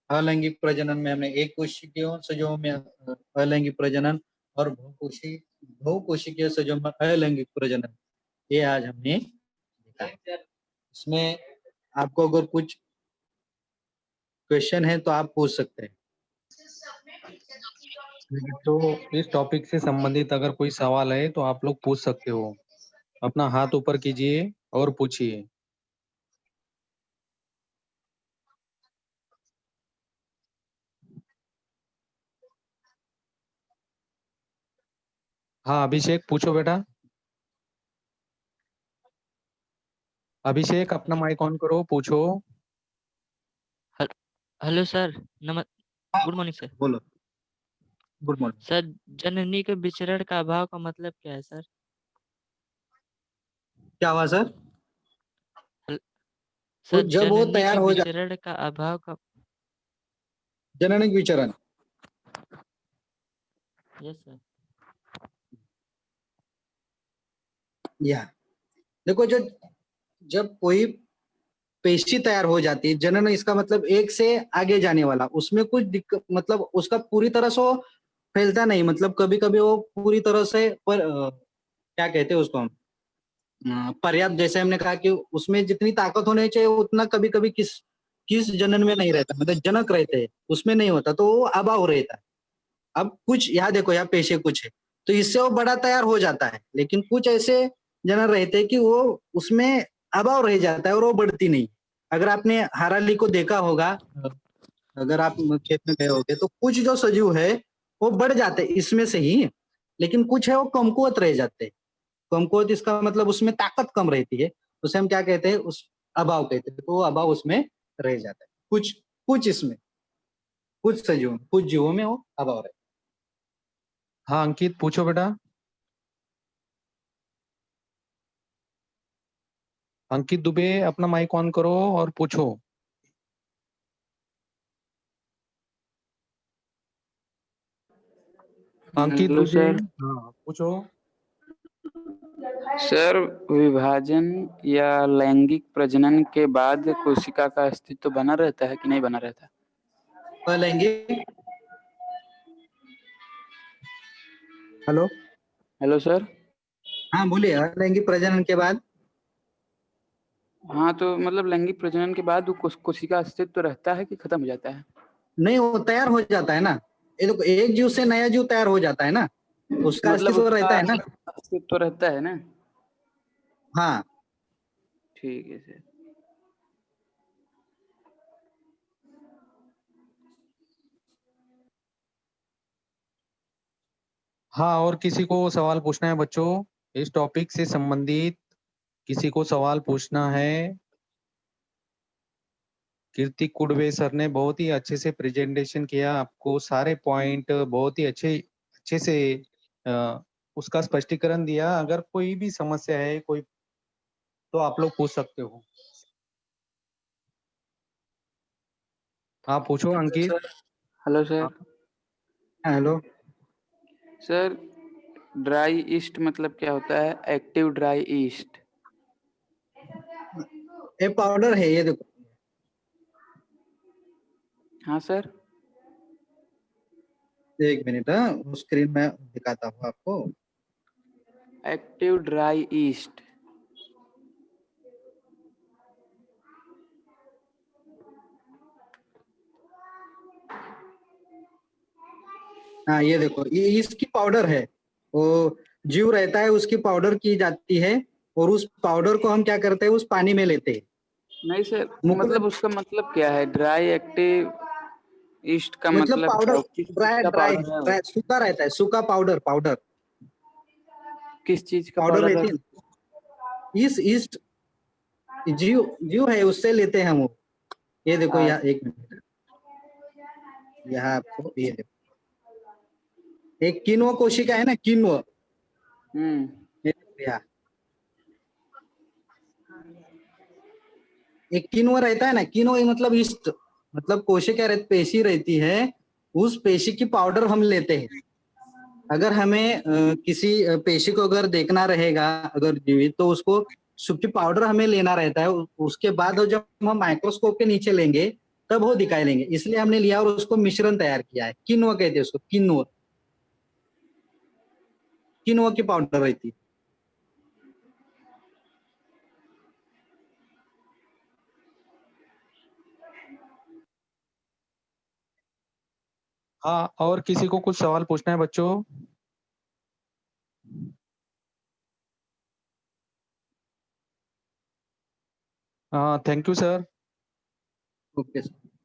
अलैंगिक प्रजनन में हमने एक कोशिकीय सजीवों में अलैंगिक प्रजनन, और बहुकोशिकीय सजीवों में अलैंगिक प्रजनन, ये आज हमने देखा। इसमें आपको अगर कुछ क्वेश्चन है तो आप पूछ सकते हैं। तो इस टॉपिक से संबंधित अगर कोई सवाल है तो आप लोग पूछ सकते हो, अपना हाथ ऊपर कीजिए और पूछिए। हाँ अभिषेक पूछो बेटा। अभिषेक अपना माइक ऑन करो, पूछो। Hello sir, good morning sir. बोलो। गुड मॉर्निंग सर, जननी के विचरण का अभाव का मतलब क्या है सर? क्या हुआ सर? सर, जब वो जननी तैयार के हो जाए, विचरण का अभाव का। जननिक विचरण, यस सर। या देखो, जो जब कोई पेशी तैयार हो जाती है, जनन इसका मतलब एक से आगे जाने वाला, उसमें कुछ दिक्कत मतलब उसका पूरी तरह से वो फैलता नहीं, मतलब कभी कभी वो पूरी तरह से क्या कहते हैं उसको हम, पर्याप्त, जैसे हमने कहा कि उसमें जितनी ताकत होनी चाहिए उतना कभी कभी किस किस जनन में नहीं रहता, मतलब जनक रहते हैं उसमें नहीं होता, तो वो अभाव रहता है। अब कुछ यहाँ देखो, यहाँ पेशे कुछ है तो इससे वो बड़ा तैयार हो जाता है, लेकिन कुछ ऐसे जनन रहते हैं कि वो उसमें अभाव रह जाता है और वो बढ़ती नहीं। अगर आपने हराली को देखा होगा, अगर आप खेत में गए होगे तो कुछ जो सजीव है वो बढ़ जाते हैं इसमें से ही, लेकिन कुछ है वो कमकुवत रह जाते हैं। कमकुवत इसका मतलब उसमें ताकत कम रहती है, उसे हम क्या कहते हैं, उस अभाव कहते हैं, तो वो अभाव उसमें रह जाता है। कुछ कुछ इसमें कुछ सजीवों में, कुछ जीवों में वो अभाव रहता है। हाँ अंकित पूछो बेटा। अंकित दुबे अपना माइक ऑन करो और पूछो। Ankit hello Dubey, sir. हाँ पूछो। सर, विभाजन या लैंगिक प्रजनन के बाद कोशिका का अस्तित्व बना रहता है कि नहीं बना रहता? अलैंगिक, हेलो, हेलो सर। हाँ बोलिए, अलैंगिक प्रजनन के बाद हाँ, तो मतलब लैंगिक प्रजनन के बाद वो कोशिका अस्तित्व रहता है कि खत्म हो जाता है? नहीं, वो तैयार हो जाता है ना, ये तो एक जीव से नया जीव तैयार हो जाता है ना, उसका मतलब अस्तित्व उसका रहता है ना। अस्तित्व रहता है ना? हाँ, ठीक है सर। हाँ और किसी को सवाल पूछना है बच्चों, इस टॉपिक से संबंधित किसी को सवाल पूछना है? कीर्ति कुडवे सर ने बहुत ही अच्छे से प्रेजेंटेशन किया, आपको सारे पॉइंट बहुत ही अच्छे अच्छे से उसका स्पष्टीकरण दिया। अगर कोई भी समस्या है कोई, तो आप लोग पूछ सकते हो। हाँ पूछो Ankit. Hello sir. Hello. Sir dry yeast मतलब क्या होता है? Active dry yeast. ये पाउडर है, ये देखो। हाँ सर। एक मिनट, हाँ स्क्रीन में दिखाता हूँ आपको। Active dry east. हाँ ये देखो, ये इसकी पाउडर है। वो जीव रहता है, उसकी पाउडर की जाती है, और उस पाउडर को हम क्या करते हैं, उस पानी में लेते हैं। नहीं सर, मुकुल, मतलब उसका मतलब क्या है? ड्राई एक्टिव ईस्ट का मतलब मतलब क्या पाउडर, है? किस चीज ड्राई का ड्राई पाउडर है वो? ड्राई सूखा रहता है, सूखा पाउडर, पाउडर किस चीज का पाउडर पाउडर रहती है? है ना। इस ईस्ट, जीव जीव है, उससे लेते हैं हम वो। ये देखो, यहाँ एक मिनट, यहाँ आपको ये देखो, एक किण्व कोशिका है ना, किण्व। हम्म। ये देखो यहाँ, एक किण्व रहता है ना, किण्व मतलब ईस्ट, मतलब कोशिका पेशी रहती है, उस पेशी की पाउडर हम लेते हैं। अगर हमें किसी पेशी को अगर देखना रहेगा, अगर जीवित, तो उसको सूखी पाउडर हमें लेना रहता है। उसके बाद जब हम माइक्रोस्कोप के नीचे लेंगे, तब वो दिखाई लेंगे। इसलिए हमने लिया और उसको मिश्रण तैयार किया है। किण्व कहते हैं उसको, किण्व, किण्व की पाउडर रहती है। हाँ, और किसी को कुछ सवाल पूछना है बच्चों? हाँ, thank you sir. Okay sir.